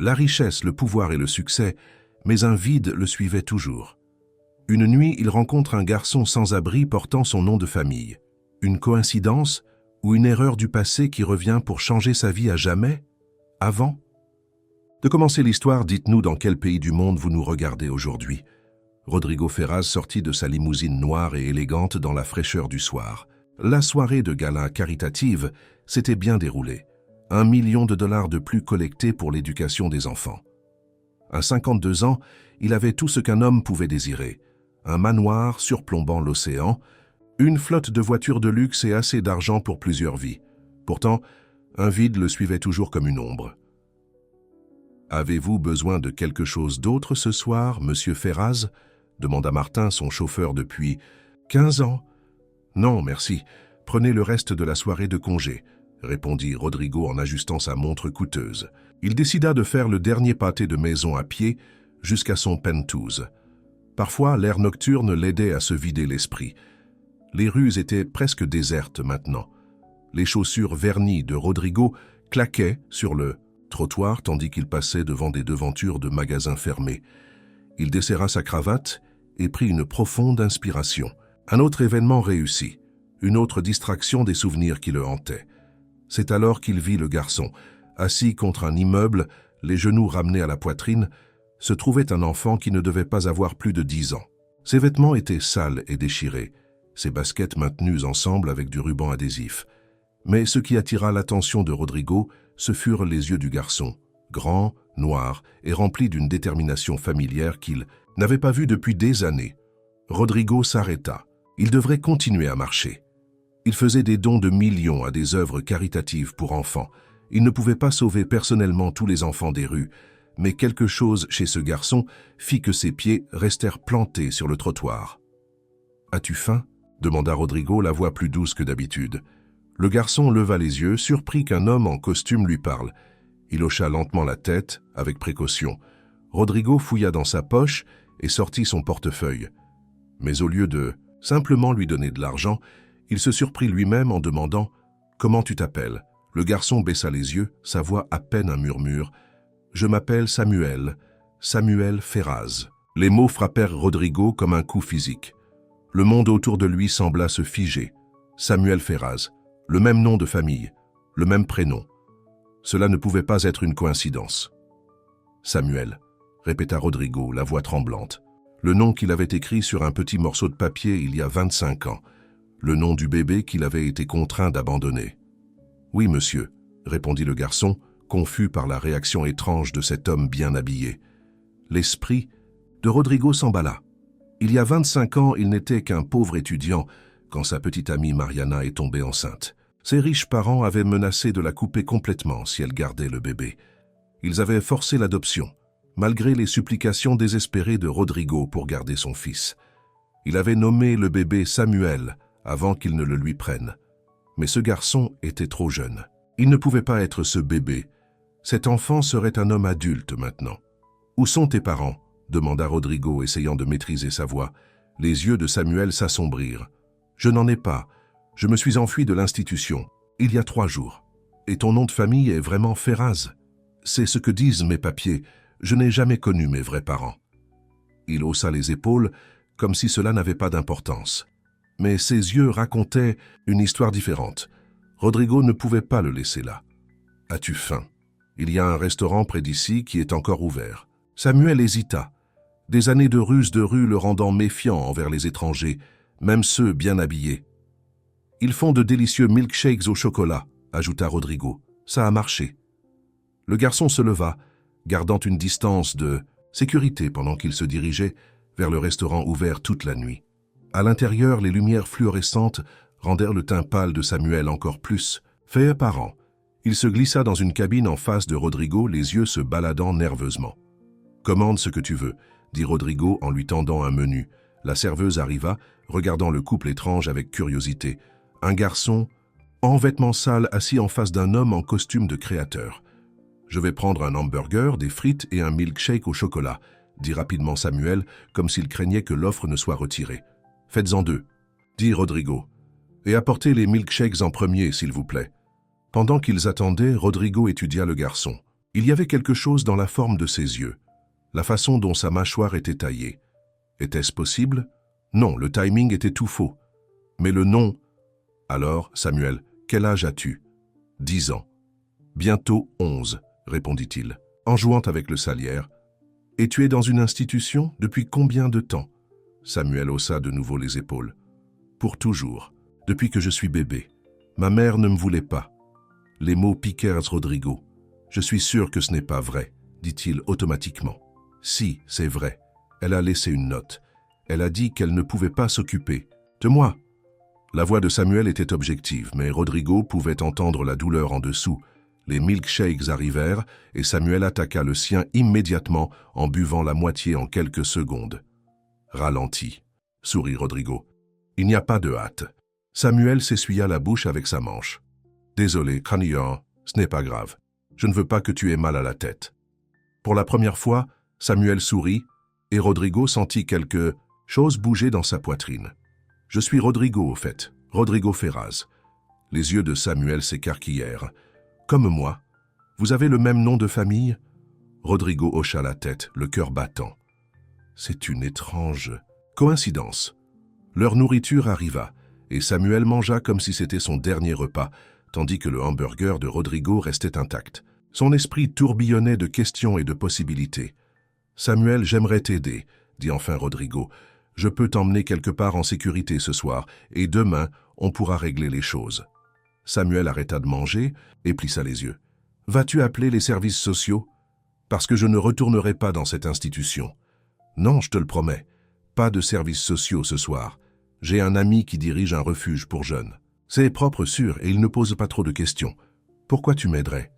La richesse, le pouvoir et le succès, mais un vide le suivait toujours. Une nuit, il rencontre un garçon sans abri portant son nom de famille. Une coïncidence ou une erreur du passé qui revient pour changer sa vie à jamais? Avant? De commencer l'histoire, dites-nous dans quel pays du monde vous nous regardez aujourd'hui. Rodrigo Ferraz sortit de sa limousine noire et élégante dans la fraîcheur du soir. La soirée de gala caritative s'était bien déroulée. $1 million de plus collectés pour l'éducation des enfants. À 52 ans, il avait tout ce qu'un homme pouvait désirer. Un manoir surplombant l'océan, une flotte de voitures de luxe et assez d'argent pour plusieurs vies. Pourtant, un vide le suivait toujours comme une ombre. « Avez-vous besoin de quelque chose d'autre ce soir, monsieur Ferraz ?» demanda Martin, son chauffeur depuis 15 ans. « Non, merci. Prenez le reste de la soirée de congé », répondit Rodrigo en ajustant sa montre coûteuse. Il décida de faire le dernier pâté de maison à pied jusqu'à son penthouse. Parfois, l'air nocturne l'aidait à se vider l'esprit. Les rues étaient presque désertes maintenant. Les chaussures vernies de Rodrigo claquaient sur le trottoir tandis qu'il passait devant des devantures de magasins fermés. Il desserra sa cravate et prit une profonde inspiration. Un autre événement réussit, une autre distraction des souvenirs qui le hantaient. C'est alors qu'il vit le garçon. Assis contre un immeuble, les genoux ramenés à la poitrine, se trouvait un enfant qui ne devait pas avoir plus de 10 ans. Ses vêtements étaient sales et déchirés, ses baskets maintenues ensemble avec du ruban adhésif. Mais ce qui attira l'attention de Rodrigo, ce furent les yeux du garçon, grands, noirs et remplis d'une détermination familière qu'il n'avait pas vue depuis des années. Rodrigo s'arrêta. Il devrait continuer à marcher. Il faisait des dons de millions à des œuvres caritatives pour enfants. Il ne pouvait pas sauver personnellement tous les enfants des rues, mais quelque chose chez ce garçon fit que ses pieds restèrent plantés sur le trottoir. « As-tu faim ?» demanda Rodrigo, la voix plus douce que d'habitude. Le garçon leva les yeux, surpris qu'un homme en costume lui parle. Il hocha lentement la tête, avec précaution. Rodrigo fouilla dans sa poche et sortit son portefeuille. Mais au lieu de simplement lui donner de l'argent, il se surprit lui-même en demandant « Comment tu t'appelles ?» Le garçon baissa les yeux, sa voix à peine un murmure. « Je m'appelle Samuel, Samuel Ferraz. » Les mots frappèrent Rodrigo comme un coup physique. Le monde autour de lui sembla se figer. Samuel Ferraz, le même nom de famille, le même prénom. Cela ne pouvait pas être une coïncidence. « Samuel », répéta Rodrigo, la voix tremblante. Le nom qu'il avait écrit sur un petit morceau de papier il y a 25 ans. Le nom du bébé qu'il avait été contraint d'abandonner. « Oui, monsieur », répondit le garçon, confus par la réaction étrange de cet homme bien habillé. L'esprit de Rodrigo s'emballa. Il y a 25 ans, il n'était qu'un pauvre étudiant quand sa petite amie Mariana est tombée enceinte. Ses riches parents avaient menacé de la couper complètement si elle gardait le bébé. Ils avaient forcé l'adoption, malgré les supplications désespérées de Rodrigo pour garder son fils. Il avait nommé le bébé Samuel avant qu'il ne le lui prenne. Mais ce garçon était trop jeune. Il ne pouvait pas être ce bébé. Cet enfant serait un homme adulte maintenant. « Où sont tes parents ?» demanda Rodrigo, essayant de maîtriser sa voix. Les yeux de Samuel s'assombrirent. « Je n'en ai pas. Je me suis enfui de l'institution, il y a 3 jours. Et ton nom de famille est vraiment Ferraz. C'est ce que disent mes papiers. Je n'ai jamais connu mes vrais parents. » Il haussa les épaules, comme si cela n'avait pas d'importance. Mais ses yeux racontaient une histoire différente. Rodrigo ne pouvait pas le laisser là. « As-tu faim ? Il y a un restaurant près d'ici qui est encore ouvert. » Samuel hésita, des années de ruse de rue le rendant méfiant envers les étrangers, même ceux bien habillés. « Ils font de délicieux milkshakes au chocolat », ajouta Rodrigo. « Ça a marché. » Le garçon se leva, gardant une distance de sécurité pendant qu'il se dirigeait vers le restaurant ouvert toute la nuit. À l'intérieur, les lumières fluorescentes rendèrent le teint pâle de Samuel encore plus fait apparent. Il se glissa dans une cabine en face de Rodrigo, les yeux se baladant nerveusement. « Commande ce que tu veux », dit Rodrigo en lui tendant un menu. La serveuse arriva, regardant le couple étrange avec curiosité. Un garçon, en vêtements sales, assis en face d'un homme en costume de créateur. « Je vais prendre un hamburger, des frites et un milkshake au chocolat », dit rapidement Samuel, comme s'il craignait que l'offre ne soit retirée. « Faites-en 2, dit Rodrigo. « Et apportez les milkshakes en premier, s'il vous plaît. » Pendant qu'ils attendaient, Rodrigo étudia le garçon. Il y avait quelque chose dans la forme de ses yeux, la façon dont sa mâchoire était taillée. Était-ce possible? Non, le timing était tout faux. Mais le nom... Alors, Samuel, quel âge as-tu? 10 ans. Bientôt 11, répondit-il, en jouant avec le salière. Et tu es dans une institution depuis combien de temps? Samuel haussa de nouveau les épaules. Pour toujours, depuis que je suis bébé. Ma mère ne me voulait pas. Les mots piquèrent Rodrigo. Je suis sûr que ce n'est pas vrai, dit-il automatiquement. Si, c'est vrai. Elle a laissé une note. Elle a dit qu'elle ne pouvait pas s'occuper de moi. La voix de Samuel était objective, mais Rodrigo pouvait entendre la douleur en dessous. Les milkshakes arrivèrent et Samuel attaqua le sien immédiatement en buvant la moitié en quelques secondes. Ralenti, sourit Rodrigo. Il n'y a pas de hâte. Samuel s'essuya la bouche avec sa manche. Désolé, crânien, ce n'est pas grave. Je ne veux pas que tu aies mal à la tête. Pour la première fois, Samuel sourit et Rodrigo sentit quelque chose bouger dans sa poitrine. Je suis Rodrigo, au fait, Rodrigo Ferraz. Les yeux de Samuel s'écarquillèrent. Comme moi. Vous avez le même nom de famille? Rodrigo hocha la tête, le cœur battant. C'est une étrange coïncidence. Leur nourriture arriva, et Samuel mangea comme si c'était son dernier repas, tandis que le hamburger de Rodrigo restait intact. Son esprit tourbillonnait de questions et de possibilités. « Samuel, j'aimerais t'aider, » dit enfin Rodrigo. « Je peux t'emmener quelque part en sécurité ce soir, et demain, on pourra régler les choses. » Samuel arrêta de manger et plissa les yeux. « Vas-tu appeler les services sociaux? Parce que je ne retournerai pas dans cette institution. » « Non, je te le promets. Pas de services sociaux ce soir. J'ai un ami qui dirige un refuge pour jeunes. C'est propre sûr et il ne pose pas trop de questions. Pourquoi tu m'aiderais? »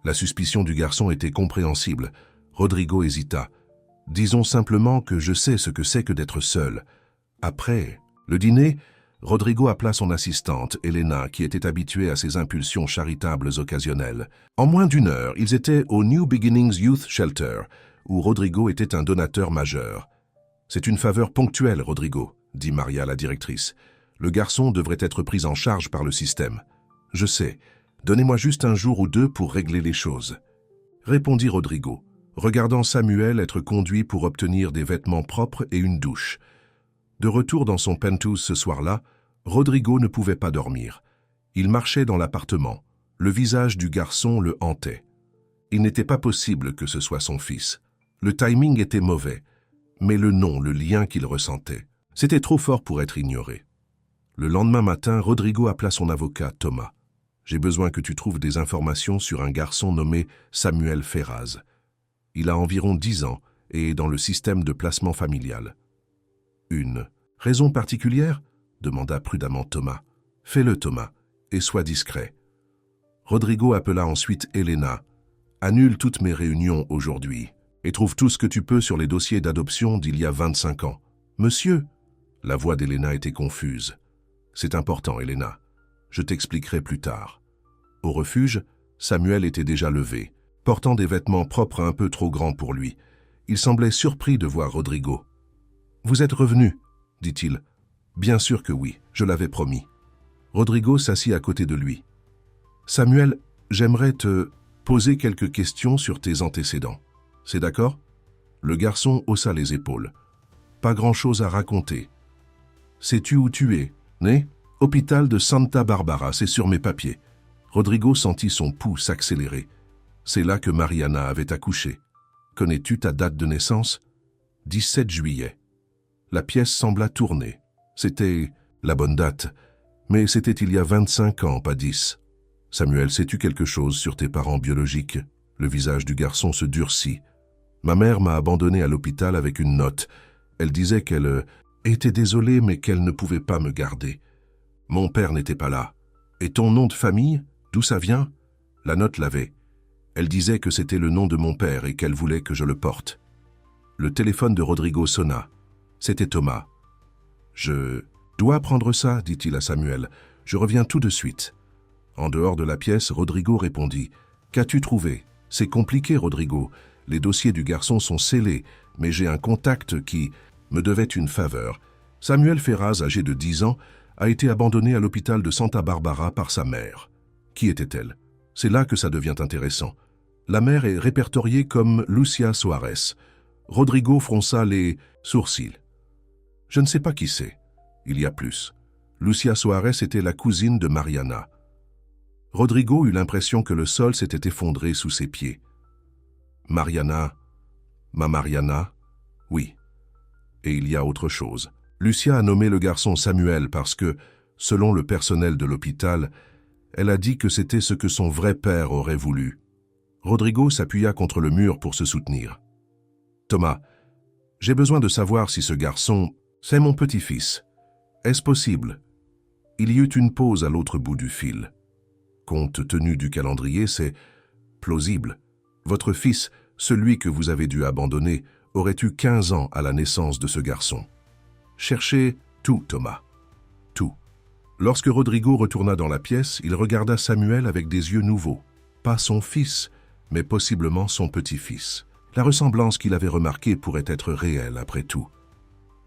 La suspicion du garçon était compréhensible. Rodrigo hésita. « Disons simplement que je sais ce que c'est que d'être seul. » Après le dîner, Rodrigo appela son assistante, Elena, qui était habituée à ses impulsions charitables occasionnelles. En moins d'une heure, ils étaient au New Beginnings Youth Shelter, où Rodrigo était un donateur majeur. « C'est une faveur ponctuelle, Rodrigo, » dit Maria, la directrice. « Le garçon devrait être pris en charge par le système. »« Je sais. Donnez-moi juste un jour ou deux pour régler les choses. » Répondit Rodrigo, regardant Samuel être conduit pour obtenir des vêtements propres et une douche. De retour dans son penthouse ce soir-là, Rodrigo ne pouvait pas dormir. Il marchait dans l'appartement. Le visage du garçon le hantait. Il n'était pas possible que ce soit son fils. Le timing était mauvais, mais le nom, le lien qu'il ressentait, c'était trop fort pour être ignoré. Le lendemain matin, Rodrigo appela son avocat, Thomas. « J'ai besoin que tu trouves des informations sur un garçon nommé Samuel Ferraz. Il a environ 10 ans et est dans le système de placement familial. » « Une raison particulière ?» demanda prudemment Thomas. « Fais-le, Thomas, et sois discret. » Rodrigo appela ensuite Elena. « Annule toutes mes réunions aujourd'hui et trouve tout ce que tu peux sur les dossiers d'adoption d'il y a 25 ans. »« Monsieur ?» La voix d'Elena était confuse. « C'est important, Elena. Je t'expliquerai plus tard. » Au refuge, Samuel était déjà levé, portant des vêtements propres un peu trop grands pour lui. Il semblait surpris de voir Rodrigo. « Vous êtes revenu ?» dit-il. « Bien sûr que oui, je l'avais promis. » Rodrigo s'assit à côté de lui. « Samuel, j'aimerais te poser quelques questions sur tes antécédents. C'est d'accord ?» Le garçon haussa les épaules. « Pas grand-chose à raconter. Sais-tu où tu es, né ? Hôpital de Santa Barbara, c'est sur mes papiers. » Rodrigo sentit son pouls s'accélérer. « C'est là que Mariana avait accouché. Connais-tu ta date de naissance ? » 17 juillet. La pièce sembla tourner. C'était la bonne date, mais c'était il y a 25 ans, pas 10. « Samuel, sais-tu quelque chose sur tes parents biologiques ?» Le visage du garçon se durcit. « Ma mère m'a abandonné à l'hôpital avec une note. Elle disait qu'elle était désolée, mais qu'elle ne pouvait pas me garder. Mon père n'était pas là. Et ton nom de famille, d'où ça vient ?» La note l'avait. Elle disait que c'était le nom de mon père et qu'elle voulait que je le porte. Le téléphone de Rodrigo sonna. C'était Thomas. « Je dois prendre ça, dit-il à Samuel. Je reviens tout de suite. » En dehors de la pièce, Rodrigo répondit. « Qu'as-tu trouvé ? C'est compliqué, Rodrigo. Les dossiers du garçon sont scellés, mais j'ai un contact qui me devait une faveur. Samuel Ferraz, âgé de 10 ans, a été abandonné à l'hôpital de Santa Barbara par sa mère. Qui était-elle ? C'est là que ça devient intéressant. La mère est répertoriée comme Lucia Soares. Rodrigo fronça les sourcils. Je ne sais pas qui c'est. Il y a plus. Lucia Soares était la cousine de Mariana. Rodrigo eut l'impression que le sol s'était effondré sous ses pieds. Mariana, ma Mariana, oui. Et il y a autre chose. Lucia a nommé le garçon Samuel parce que, selon le personnel de l'hôpital, elle a dit que c'était ce que son vrai père aurait voulu. Rodrigo s'appuya contre le mur pour se soutenir. Thomas, j'ai besoin de savoir si ce garçon, c'est mon petit-fils. Est-ce possible? Il y eut une pause à l'autre bout du fil. Compte tenu du calendrier, c'est plausible. Votre fils, celui que vous avez dû abandonner, aurait eu 15 ans à la naissance de ce garçon. Cherchez tout, Thomas. Tout. Lorsque Rodrigo retourna dans la pièce, il regarda Samuel avec des yeux nouveaux. Pas son fils, mais possiblement son petit-fils. La ressemblance qu'il avait remarquée pourrait être réelle après tout.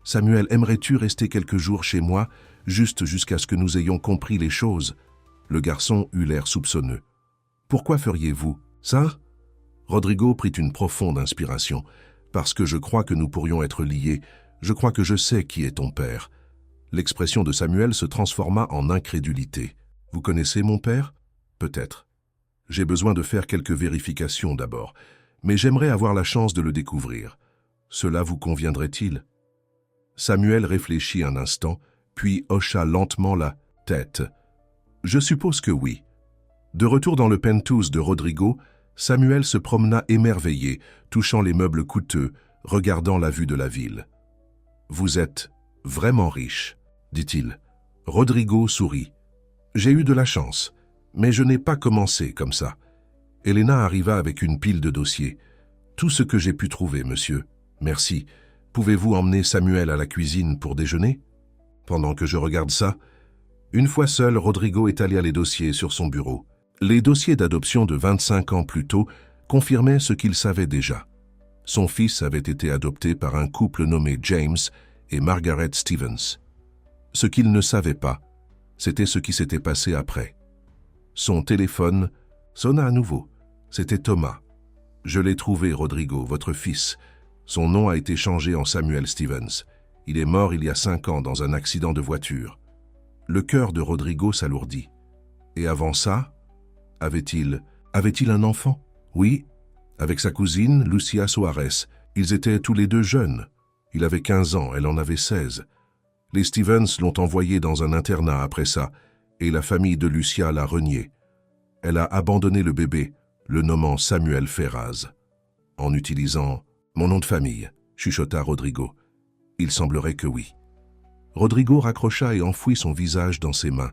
Samuel, aimerais-tu rester quelques jours chez moi, juste jusqu'à ce que nous ayons compris les choses? Le garçon eut l'air soupçonneux. Pourquoi feriez-vous ça? Rodrigo prit une profonde inspiration. Parce que je crois que nous pourrions être liés, je crois que je sais qui est ton père. L'expression de Samuel se transforma en incrédulité. Vous connaissez mon père? Peut-être. J'ai besoin de faire quelques vérifications d'abord, mais j'aimerais avoir la chance de le découvrir. Cela vous conviendrait-il? Samuel réfléchit un instant, puis hocha lentement la tête. Je suppose que oui. De retour dans le penthouse de Rodrigo, Samuel se promena émerveillé, touchant les meubles coûteux, regardant la vue de la ville. « Vous êtes vraiment riche, » dit-il. Rodrigo sourit. « J'ai eu de la chance, mais je n'ai pas commencé comme ça. » Elena arriva avec une pile de dossiers. « Tout ce que j'ai pu trouver, monsieur. Merci. Pouvez-vous emmener Samuel à la cuisine pour déjeuner ?» Pendant que je regarde ça, une fois seul, Rodrigo étalia les dossiers sur son bureau. Les dossiers d'adoption de 25 ans plus tôt confirmaient ce qu'il savait déjà. Son fils avait été adopté par un couple nommé James et Margaret Stevens. Ce qu'il ne savait pas, c'était ce qui s'était passé après. Son téléphone sonna à nouveau. C'était Thomas. « Je l'ai trouvé, Rodrigo, votre fils. Son nom a été changé en Samuel Stevens. Il est mort il y a 5 ans dans un accident de voiture. » Le cœur de Rodrigo s'alourdit. Et avant ça, avait-il un enfant? Oui, avec sa cousine, Lucia Soares. Ils étaient tous les deux jeunes. Il avait 15 ans, elle en avait 16. Les Stevens l'ont envoyé dans un internat après ça, et la famille de Lucia l'a renié. Elle a abandonné le bébé, le nommant Samuel Ferraz. En utilisant mon nom de famille, chuchota Rodrigo. Il semblerait que oui. Rodrigo raccrocha et enfouit son visage dans ses mains.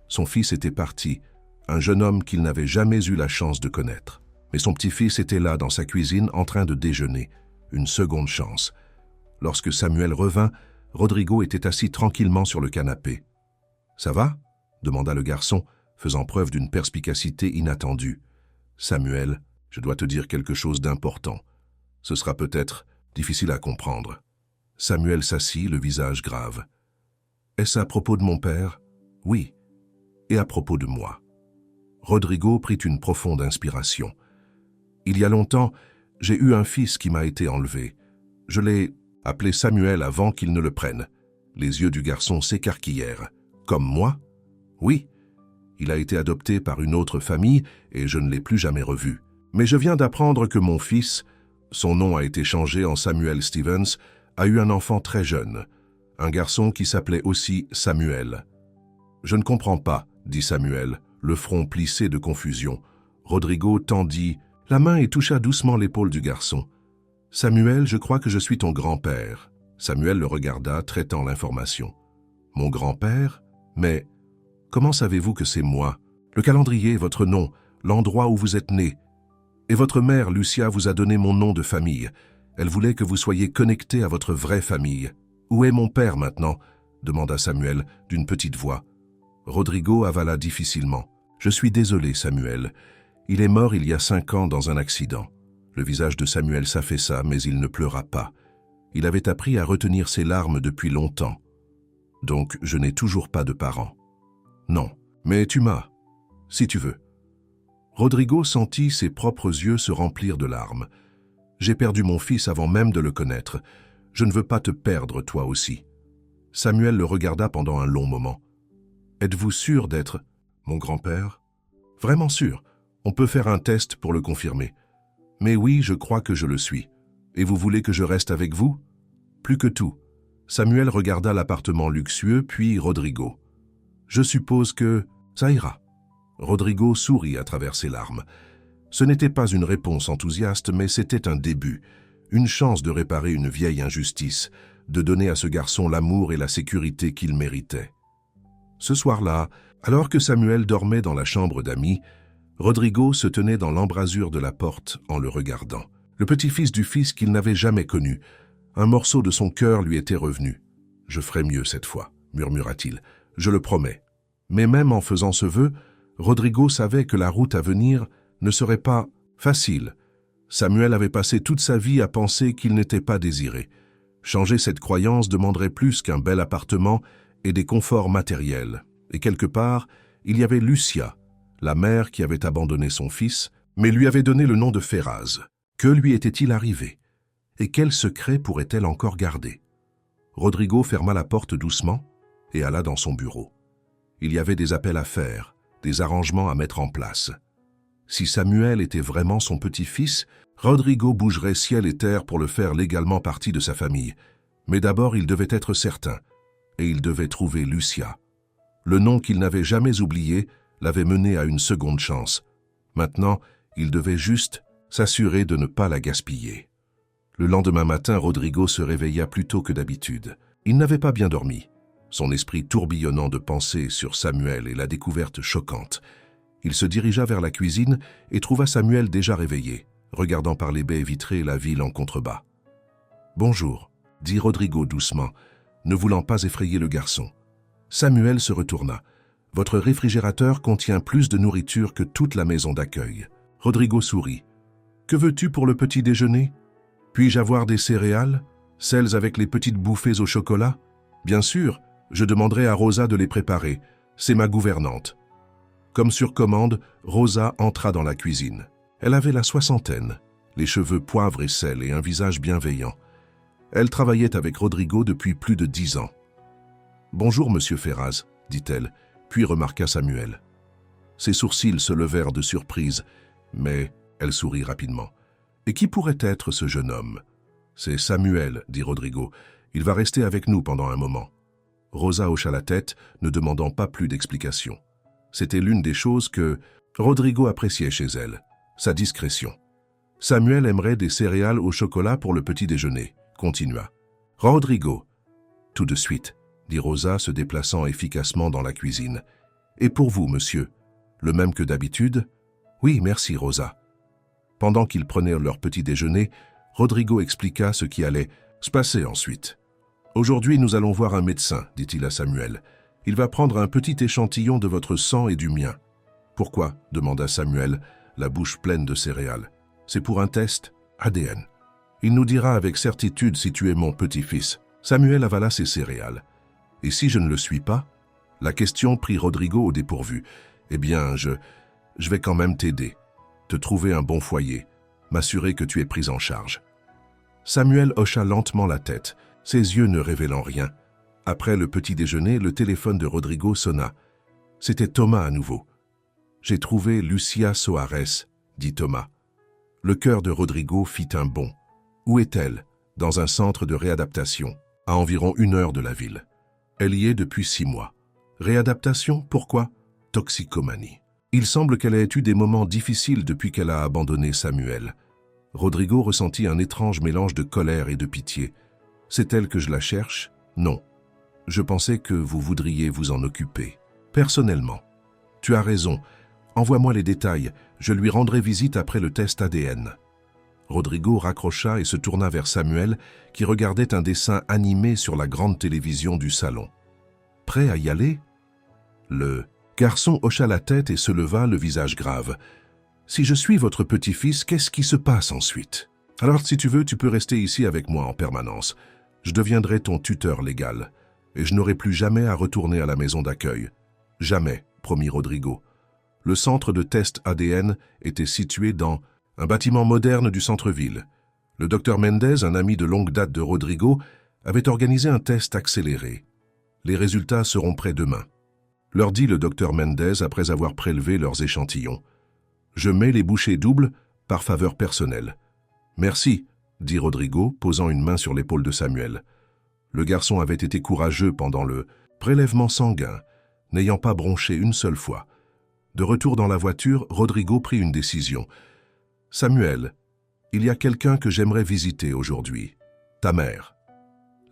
Son fils était parti, un jeune homme qu'il n'avait jamais eu la chance de connaître. Mais son petit-fils était là dans sa cuisine en train de déjeuner. Une seconde chance. Lorsque Samuel revint, Rodrigo était assis tranquillement sur le canapé. « Ça va ?» demanda le garçon, faisant preuve d'une perspicacité inattendue. « Samuel, je dois te dire quelque chose d'important. Ce sera peut-être difficile à comprendre. » Samuel s'assit, le visage grave. « Est-ce à propos de mon père? »« Oui. Et à propos de moi. » Rodrigo prit une profonde inspiration. « Il y a longtemps, j'ai eu un fils qui m'a été enlevé. Je l'ai appelé Samuel avant qu'il ne le prenne. » Les yeux du garçon s'écarquillèrent. « Comme moi? »« Oui. Il a été adopté par une autre famille et je ne l'ai plus jamais revu. Mais je viens d'apprendre que mon fils, son nom a été changé en Samuel Stevens, a eu un enfant très jeune, un garçon qui s'appelait aussi Samuel. »« Je ne comprends pas, » dit Samuel, le front plissé de confusion. Rodrigo tendit la main et toucha doucement l'épaule du garçon. « Samuel, je crois que je suis ton grand-père. » Samuel le regarda, traitant l'information. « Mon grand-père? Mais comment savez-vous que c'est moi? Le calendrier, votre nom, l'endroit où vous êtes né. Et votre mère, Lucia, vous a donné mon nom de famille. Elle voulait que vous soyez connecté à votre vraie famille. Où est mon père maintenant? » demanda Samuel d'une petite voix. Rodrigo avala difficilement. « Je suis désolé, Samuel. Il est mort il y a 5 ans dans un accident. » Le visage de Samuel s'affaissa, mais il ne pleura pas. Il avait appris à retenir ses larmes depuis longtemps. « Donc, je n'ai toujours pas de parents. »« Non, mais tu m'as, si tu veux. » Rodrigo sentit ses propres yeux se remplir de larmes. « J'ai perdu mon fils avant même de le connaître. Je ne veux pas te perdre, toi aussi. » Samuel le regarda pendant un long moment. « Êtes-vous sûr d'être mon grand-père ?»« Vraiment sûr. On peut faire un test pour le confirmer. Mais oui, je crois que je le suis. Et vous voulez que je reste avec vous ?» Plus que tout. Samuel regarda l'appartement luxueux, puis Rodrigo. « Je suppose que ça ira. » Rodrigo sourit à travers ses larmes. Ce n'était pas une réponse enthousiaste, mais c'était un début, une chance de réparer une vieille injustice, de donner à ce garçon l'amour et la sécurité qu'il méritait. Ce soir-là, alors que Samuel dormait dans la chambre d'amis, Rodrigo se tenait dans l'embrasure de la porte en le regardant. Le petit-fils du fils qu'il n'avait jamais connu. Un morceau de son cœur lui était revenu. « Je ferai mieux cette fois », murmura-t-il. « Je le promets. » Mais même en faisant ce vœu, Rodrigo savait que la route à venir ne serait pas facile. Samuel avait passé toute sa vie à penser qu'il n'était pas désiré. Changer cette croyance demanderait plus qu'un bel appartement et des conforts matériels. Et quelque part, il y avait Lucia, la mère qui avait abandonné son fils, mais lui avait donné le nom de Ferraz. Que lui était-il arrivé? Et quel secret pourrait-elle encore garder? Rodrigo ferma la porte doucement et alla dans son bureau. Il y avait des appels à faire, des arrangements à mettre en place. Si Samuel était vraiment son petit-fils, Rodrigo bougerait ciel et terre pour le faire légalement partie de sa famille. Mais d'abord, il devait être certain, et il devait trouver Lucia. Le nom qu'il n'avait jamais oublié l'avait mené à une seconde chance. Maintenant, il devait juste s'assurer de ne pas la gaspiller. Le lendemain matin, Rodrigo se réveilla plus tôt que d'habitude. Il n'avait pas bien dormi, son esprit tourbillonnant de pensées sur Samuel et la découverte choquante. Il se dirigea vers la cuisine et trouva Samuel déjà réveillé, regardant par les baies vitrées la ville en contrebas. « Bonjour », dit Rodrigo doucement, ne voulant pas effrayer le garçon. Samuel se retourna. « Votre réfrigérateur contient plus de nourriture que toute la maison d'accueil. » Rodrigo sourit. « Que veux-tu pour le petit déjeuner? Puis-je avoir des céréales, celles avec les petites bouffées au chocolat? Bien sûr, je demanderai à Rosa de les préparer. C'est ma gouvernante. » Comme sur commande, Rosa entra dans la cuisine. Elle avait la soixantaine, les cheveux poivre et sel et un visage bienveillant. Elle travaillait avec Rodrigo depuis plus de 10 ans. « Bonjour, monsieur Ferraz, » dit-elle, puis remarqua Samuel. Ses sourcils se levèrent de surprise, mais elle sourit rapidement. « Et qui pourrait être ce jeune homme ?»« C'est Samuel, » dit Rodrigo. « Il va rester avec nous pendant un moment. » Rosa hocha la tête, ne demandant pas plus d'explications. C'était l'une des choses que Rodrigo appréciait chez elle, sa discrétion. Samuel aimerait des céréales au chocolat pour le petit déjeuner, continua. Rodrigo. Tout de suite, dit Rosa, se déplaçant efficacement dans la cuisine. Et pour vous, monsieur, le même que d'habitude? Oui, merci, Rosa. Pendant qu'ils prenaient leur petit déjeuner, Rodrigo expliqua ce qui allait se passer ensuite. Aujourd'hui, nous allons voir un médecin, dit-il à Samuel. Il va prendre un petit échantillon de votre sang et du mien. Pourquoi? Demanda Samuel, la bouche pleine de céréales. C'est pour un test ADN. Il nous dira avec certitude si tu es mon petit-fils. Samuel avala ses céréales. Et si je ne le suis pas? La question prit Rodrigo au dépourvu. Eh bien, je vais quand même t'aider. Te trouver un bon foyer. M'assurer que tu es prise en charge. Samuel hocha lentement la tête, ses yeux ne révélant rien. Après le petit déjeuner, le téléphone de Rodrigo sonna. C'était Thomas à nouveau. « J'ai trouvé Lucia Soares, » dit Thomas. Le cœur de Rodrigo fit un bond. Où est-elle? Dans un centre de réadaptation, à environ 1 heure de la ville. Elle y est depuis 6 mois. Réadaptation? Pourquoi? Toxicomanie. Il semble qu'elle ait eu des moments difficiles depuis qu'elle a abandonné Samuel. Rodrigo ressentit un étrange mélange de colère et de pitié. C'est elle que je la cherche? Non. Je pensais que vous voudriez vous en occuper. Personnellement. Tu as raison. Envoie-moi les détails. Je lui rendrai visite après le test ADN. Rodrigo raccrocha et se tourna vers Samuel, qui regardait un dessin animé sur la grande télévision du salon. Prêt à y aller? Le garçon hocha la tête et se leva, le visage grave. Si je suis votre petit-fils, qu'est-ce qui se passe ensuite? Alors, si tu veux, tu peux rester ici avec moi en permanence. Je deviendrai ton tuteur légal. Et je n'aurai plus jamais à retourner à la maison d'accueil. Jamais, promit Rodrigo. Le centre de test ADN était situé dans un bâtiment moderne du centre-ville. Le docteur Mendez, un ami de longue date de Rodrigo, avait organisé un test accéléré. Les résultats seront prêts demain. Leur dit le docteur Mendez après avoir prélevé leurs échantillons. Je mets les bouchées doubles par faveur personnelle. Merci, dit Rodrigo, posant une main sur l'épaule de Samuel. Le garçon avait été courageux pendant le prélèvement sanguin, n'ayant pas bronché une seule fois. De retour dans la voiture, Rodrigo prit une décision. « Samuel, il y a quelqu'un que j'aimerais visiter aujourd'hui. Ta mère. »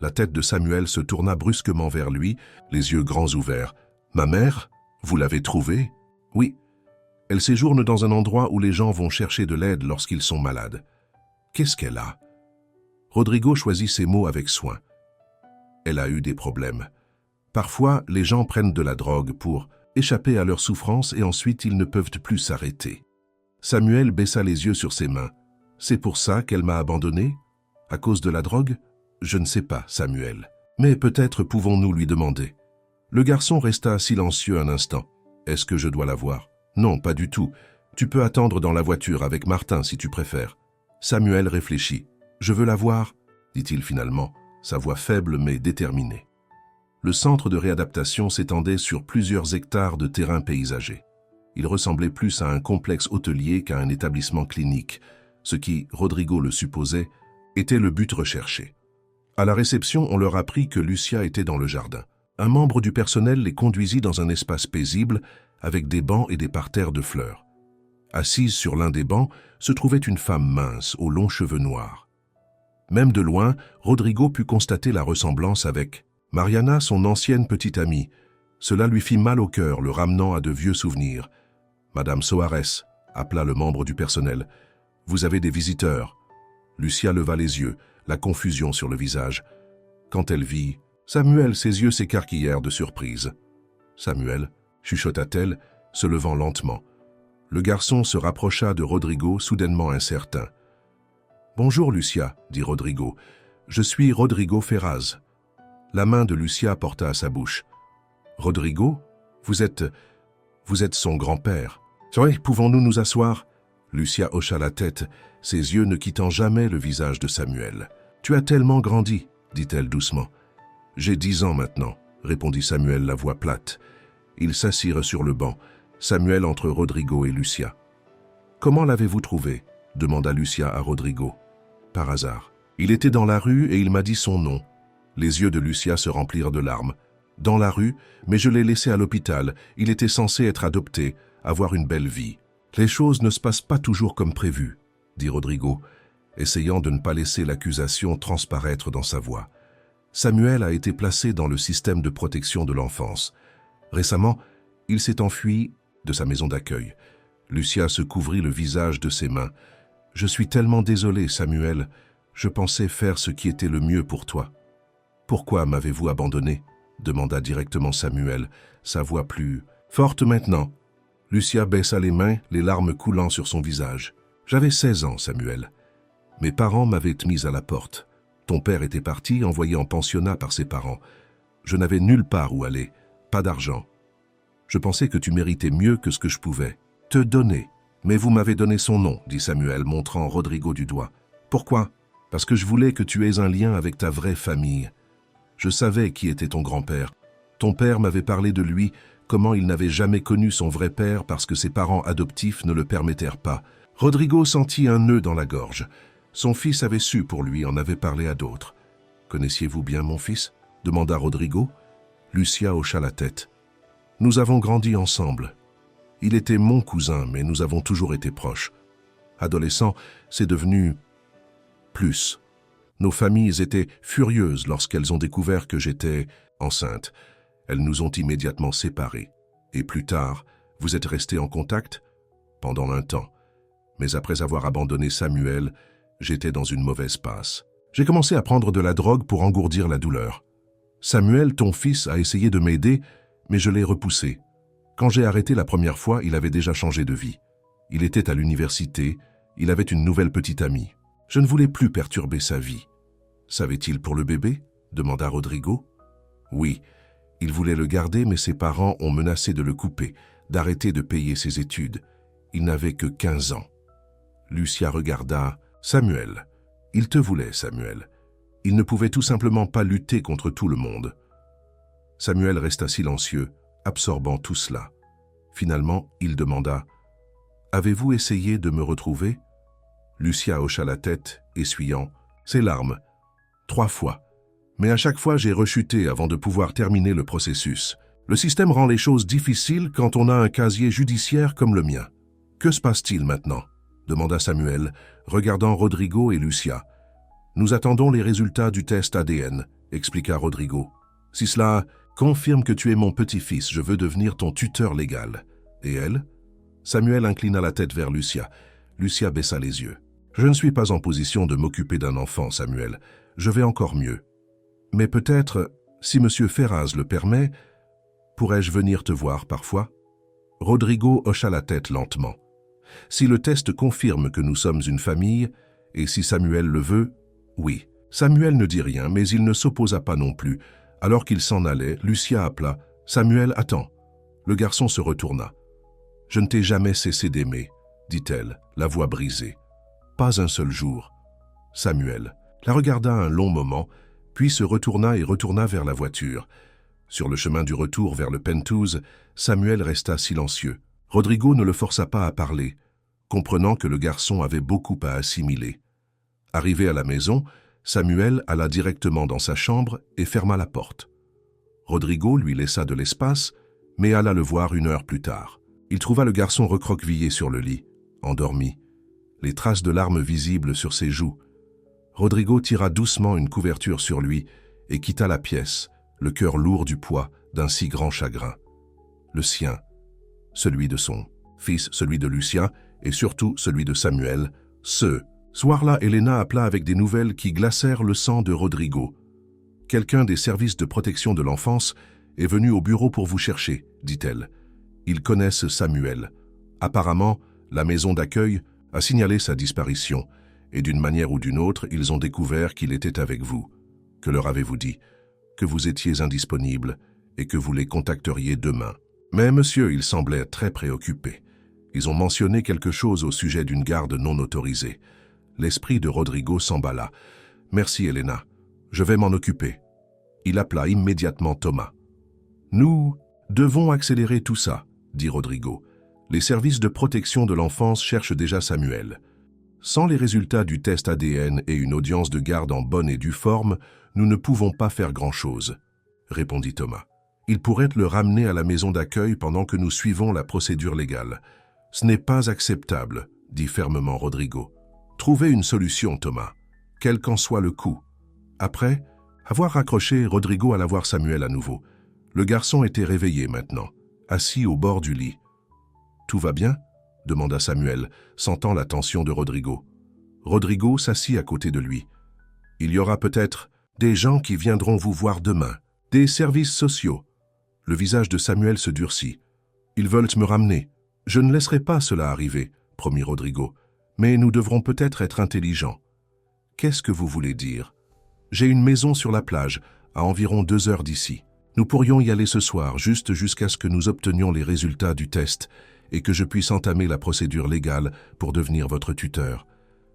La tête de Samuel se tourna brusquement vers lui, les yeux grands ouverts. « Ma mère? Vous l'avez trouvée? » ?»« Oui. Elle séjourne dans un endroit où les gens vont chercher de l'aide lorsqu'ils sont malades. »« Qu'est-ce qu'elle a ?» Rodrigo choisit ses mots avec soin. « Elle a eu des problèmes. Parfois, les gens prennent de la drogue pour échapper à leur souffrance et ensuite ils ne peuvent plus s'arrêter. » Samuel baissa les yeux sur ses mains. « C'est pour ça qu'elle m'a abandonné? À cause de la drogue? Je ne sais pas, Samuel. Mais peut-être pouvons-nous lui demander. » Le garçon resta silencieux un instant. « Est-ce que je dois la voir? »« Non, pas du tout. Tu peux attendre dans la voiture avec Martin si tu préfères. » Samuel réfléchit. « Je veux la voir, » dit-il finalement, sa voix faible mais déterminée. Le centre de réadaptation s'étendait sur plusieurs hectares de terrain paysager. Il ressemblait plus à un complexe hôtelier qu'à un établissement clinique, ce qui, Rodrigo le supposait, était le but recherché. À la réception, on leur apprit que Lucia était dans le jardin. Un membre du personnel les conduisit dans un espace paisible, avec des bancs et des parterres de fleurs. Assise sur l'un des bancs, se trouvait une femme mince, aux longs cheveux noirs. Même de loin, Rodrigo put constater la ressemblance avec Mariana, son ancienne petite amie. Cela lui fit mal au cœur, le ramenant à de vieux souvenirs. « Madame Soares », appela le membre du personnel. « Vous avez des visiteurs. » Lucia leva les yeux, la confusion sur le visage. Quand elle vit Samuel, ses yeux s'écarquillèrent de surprise. « Samuel », chuchota-t-elle, se levant lentement. Le garçon se rapprocha de Rodrigo, soudainement incertain. « Bonjour, Lucia, » dit Rodrigo. « Je suis Rodrigo Ferraz. » La main de Lucia porta à sa bouche. « Rodrigo, vous êtes son grand-père. »« Oui, pouvons-nous nous asseoir ?» Lucia hocha la tête, ses yeux ne quittant jamais le visage de Samuel. « Tu as tellement grandi, » dit-elle doucement. « J'ai 10 ans maintenant, » répondit Samuel, la voix plate. Ils s'assirent sur le banc, Samuel entre Rodrigo et Lucia. « Comment l'avez-vous trouvé ?» demanda Lucia à Rodrigo. « Par hasard. Il était dans la rue et il m'a dit son nom. » Les yeux de Lucia se remplirent de larmes. « Dans la rue, mais je l'ai laissé à l'hôpital. Il était censé être adopté, avoir une belle vie. »« Les choses ne se passent pas toujours comme prévu, » dit Rodrigo, essayant de ne pas laisser l'accusation transparaître dans sa voix. Samuel a été placé dans le système de protection de l'enfance. Récemment, il s'est enfui de sa maison d'accueil. Lucia se couvrit le visage de ses mains. « Je suis tellement désolé, Samuel. Je pensais faire ce qui était le mieux pour toi. »« Pourquoi m'avez-vous abandonné ?» demanda directement Samuel, sa voix plus forte maintenant. Lucia baissa les mains, les larmes coulant sur son visage. « J'avais 16 ans, Samuel. Mes parents m'avaient mis à la porte. Ton père était parti, envoyé en pensionnat par ses parents. Je n'avais nulle part où aller, pas d'argent. Je pensais que tu méritais mieux que ce que je pouvais te donner. Mais vous m'avez donné son nom, dit Samuel, montrant Rodrigo du doigt. Pourquoi ? Parce que je voulais que tu aies un lien avec ta vraie famille. Je savais qui était ton grand-père. Ton père m'avait parlé de lui, comment il n'avait jamais connu son vrai père parce que ses parents adoptifs ne le permettèrent pas. Rodrigo sentit un nœud dans la gorge. Son fils avait su pour lui, en avait parlé à d'autres. « Connaissiez-vous bien mon fils ?» demanda Rodrigo. Lucia hocha la tête. « Nous avons grandi ensemble. Il était mon cousin, mais nous avons toujours été proches. Adolescent, c'est devenu plus. Nos familles étaient furieuses lorsqu'elles ont découvert que j'étais enceinte. Elles nous ont immédiatement séparés. Et plus tard, vous êtes restés en contact ? Pendant un temps. Mais après avoir abandonné Samuel, j'étais dans une mauvaise passe. J'ai commencé à prendre de la drogue pour engourdir la douleur. Samuel, ton fils, a essayé de m'aider, mais je l'ai repoussé. Quand j'ai arrêté la première fois, il avait déjà changé de vie. Il était à l'université, il avait une nouvelle petite amie. Je ne voulais plus perturber sa vie. Savait-il pour le bébé ? demanda Rodrigo. Oui, il voulait le garder, mais ses parents ont menacé de le couper, d'arrêter de payer ses études. Il n'avait que 15 ans. Lucia regarda. « Samuel, il te voulait, Samuel. Il ne pouvait tout simplement pas lutter contre tout le monde. » Samuel resta silencieux, absorbant tout cela. Finalement, il demanda « Avez-vous essayé de me retrouver ?» Lucia hocha la tête, essuyant ses larmes. « 3 fois. Mais à chaque fois, j'ai rechuté avant de pouvoir terminer le processus. Le système rend les choses difficiles quand on a un casier judiciaire comme le mien. Que se passe-t-il maintenant ?» demanda Samuel, regardant Rodrigo et Lucia. « Nous attendons les résultats du test ADN, expliqua Rodrigo. Si cela confirme que tu es mon petit-fils, je veux devenir ton tuteur légal. Et elle ?» Samuel inclina la tête vers Lucia. Lucia baissa les yeux. « Je ne suis pas en position de m'occuper d'un enfant, Samuel. Je vais encore mieux. Mais peut-être, si M. Ferraz le permet, pourrais-je venir te voir parfois ?» Rodrigo hocha la tête lentement. « Si le test confirme que nous sommes une famille, et si Samuel le veut, oui. » Samuel ne dit rien, mais il ne s'opposa pas non plus. Alors qu'il s'en allait, Lucia appela. « Samuel, attends. » Le garçon se retourna. « Je ne t'ai jamais cessé d'aimer, » dit-elle, la voix brisée. « Pas un seul jour. » Samuel la regarda un long moment, puis se retourna et retourna vers la voiture. Sur le chemin du retour vers le Penthouse, Samuel resta silencieux. Rodrigo ne le força pas à parler, comprenant que le garçon avait beaucoup à assimiler. Arrivé à la maison, Samuel alla directement dans sa chambre et ferma la porte. Rodrigo lui laissa de l'espace, mais alla le voir 1 heure plus tard. Il trouva le garçon recroquevillé sur le lit, endormi, les traces de larmes visibles sur ses joues. Rodrigo tira doucement une couverture sur lui et quitta la pièce, le cœur lourd du poids d'un si grand chagrin. Le sien, celui de son fils, celui de Lucia et surtout celui de Samuel. Ce soir-là, Elena appela avec des nouvelles qui glacèrent le sang de Rodrigo. « Quelqu'un des services de protection de l'enfance est venu au bureau pour vous chercher, dit-elle. Ils connaissent Samuel. Apparemment, la maison d'accueil a signalé sa disparition, et d'une manière ou d'une autre, ils ont découvert qu'il était avec vous. Que leur avez-vous dit? Que vous étiez indisponible et que vous les contacteriez demain. Mais monsieur, il semblait très préoccupé. Ils ont mentionné quelque chose au sujet d'une garde non autorisée. L'esprit de Rodrigo s'emballa. « Merci, Elena. Je vais m'en occuper. » Il appela immédiatement Thomas. « Nous devons accélérer tout ça, » dit Rodrigo. « Les services de protection de l'enfance cherchent déjà Samuel. Sans les résultats du test ADN et une audience de garde en bonne et due forme, nous ne pouvons pas faire grand-chose, » répondit Thomas. « Il pourrait le ramener à la maison d'accueil pendant que nous suivons la procédure légale. »« Ce n'est pas acceptable, » dit fermement Rodrigo. « Trouvez une solution, Thomas, quel qu'en soit le coût. » Après avoir raccroché, Rodrigo alla voir Samuel à nouveau. Le garçon était réveillé maintenant, assis au bord du lit. « Tout va bien ?» demanda Samuel, sentant la tension de Rodrigo. Rodrigo s'assit à côté de lui. « Il y aura peut-être des gens qui viendront vous voir demain, des services sociaux. » Le visage de Samuel se durcit. « Ils veulent me ramener. Je ne laisserai pas cela arriver, » promit Rodrigo. « Mais nous devrons peut-être être intelligents. »« Qu'est-ce que vous voulez dire ?»« J'ai une maison sur la plage, à environ 2 heures d'ici. Nous pourrions y aller ce soir, juste jusqu'à ce que nous obtenions les résultats du test et que je puisse entamer la procédure légale pour devenir votre tuteur. »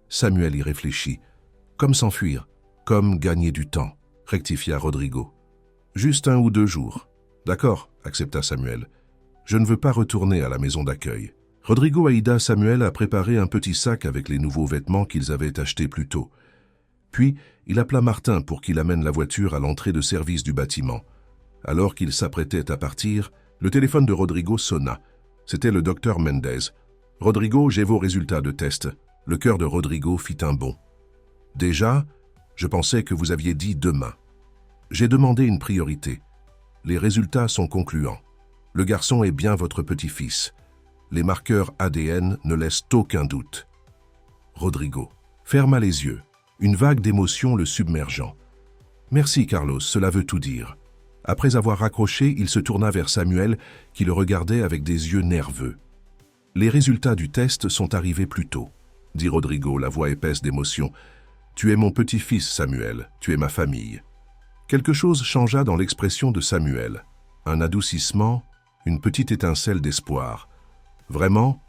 Samuel y réfléchit. « Comme s'enfuir, comme gagner du temps, » rectifia Rodrigo. « Juste 1 ou 2 jours. »« D'accord, » accepta Samuel. « Je ne veux pas retourner à la maison d'accueil. » Rodrigo aida Samuel à préparer un petit sac avec les nouveaux vêtements qu'ils avaient achetés plus tôt. Puis, il appela Martin pour qu'il amène la voiture à l'entrée de service du bâtiment. Alors qu'il s'apprêtait à partir, le téléphone de Rodrigo sonna. C'était le docteur Mendez. « Rodrigo, j'ai vos résultats de test. » Le cœur de Rodrigo fit un bond. « Déjà, je pensais que vous aviez dit demain. J'ai demandé une priorité. Les résultats sont concluants. Le garçon est bien votre petit-fils. Les marqueurs ADN ne laissent aucun doute. » Rodrigo ferma les yeux, une vague d'émotion le submergeant. « Merci, Carlos, cela veut tout dire. » Après avoir raccroché, il se tourna vers Samuel, qui le regardait avec des yeux nerveux. « Les résultats du test sont arrivés plus tôt, » dit Rodrigo, la voix épaisse d'émotion. « Tu es mon petit-fils, Samuel, tu es ma famille. » Quelque chose changea dans l'expression de Samuel. Un adoucissement, une petite étincelle d'espoir. « Vraiment?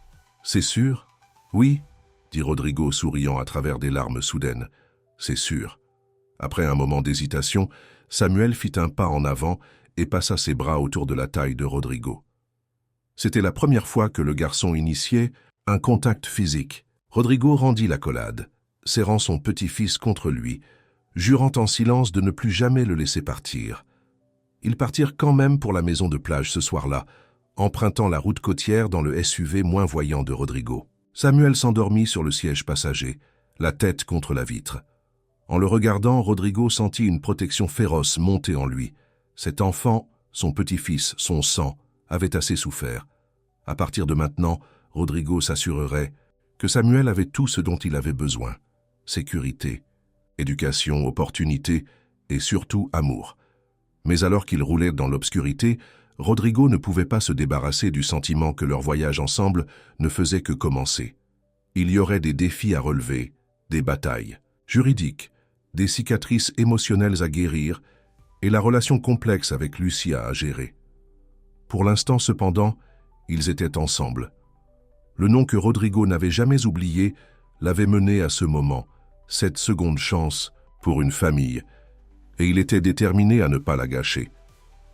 C'est sûr? »« Oui, » dit Rodrigo souriant à travers des larmes soudaines. « C'est sûr. » Après un moment d'hésitation, Samuel fit un pas en avant et passa ses bras autour de la taille de Rodrigo. C'était la première fois que le garçon initiait un contact physique. Rodrigo rendit l'accolade, serrant son petit-fils contre lui, jurant en silence de ne plus jamais le laisser partir. Ils partirent quand même pour la maison de plage ce soir-là, empruntant la route côtière dans le SUV moins voyant de Rodrigo. Samuel s'endormit sur le siège passager, la tête contre la vitre. En le regardant, Rodrigo sentit une protection féroce monter en lui. Cet enfant, son petit-fils, son sang, avait assez souffert. À partir de maintenant, Rodrigo s'assurerait que Samuel avait tout ce dont il avait besoin. Sécurité, éducation, opportunité et surtout amour. Mais alors qu'ils roulaient dans l'obscurité, Rodrigo ne pouvait pas se débarrasser du sentiment que leur voyage ensemble ne faisait que commencer. Il y aurait des défis à relever, des batailles juridiques, des cicatrices émotionnelles à guérir et la relation complexe avec Lucia à gérer. Pour l'instant, cependant, ils étaient ensemble. Le nom que Rodrigo n'avait jamais oublié l'avait mené à ce moment, cette seconde chance pour une famille, et il était déterminé à ne pas la gâcher.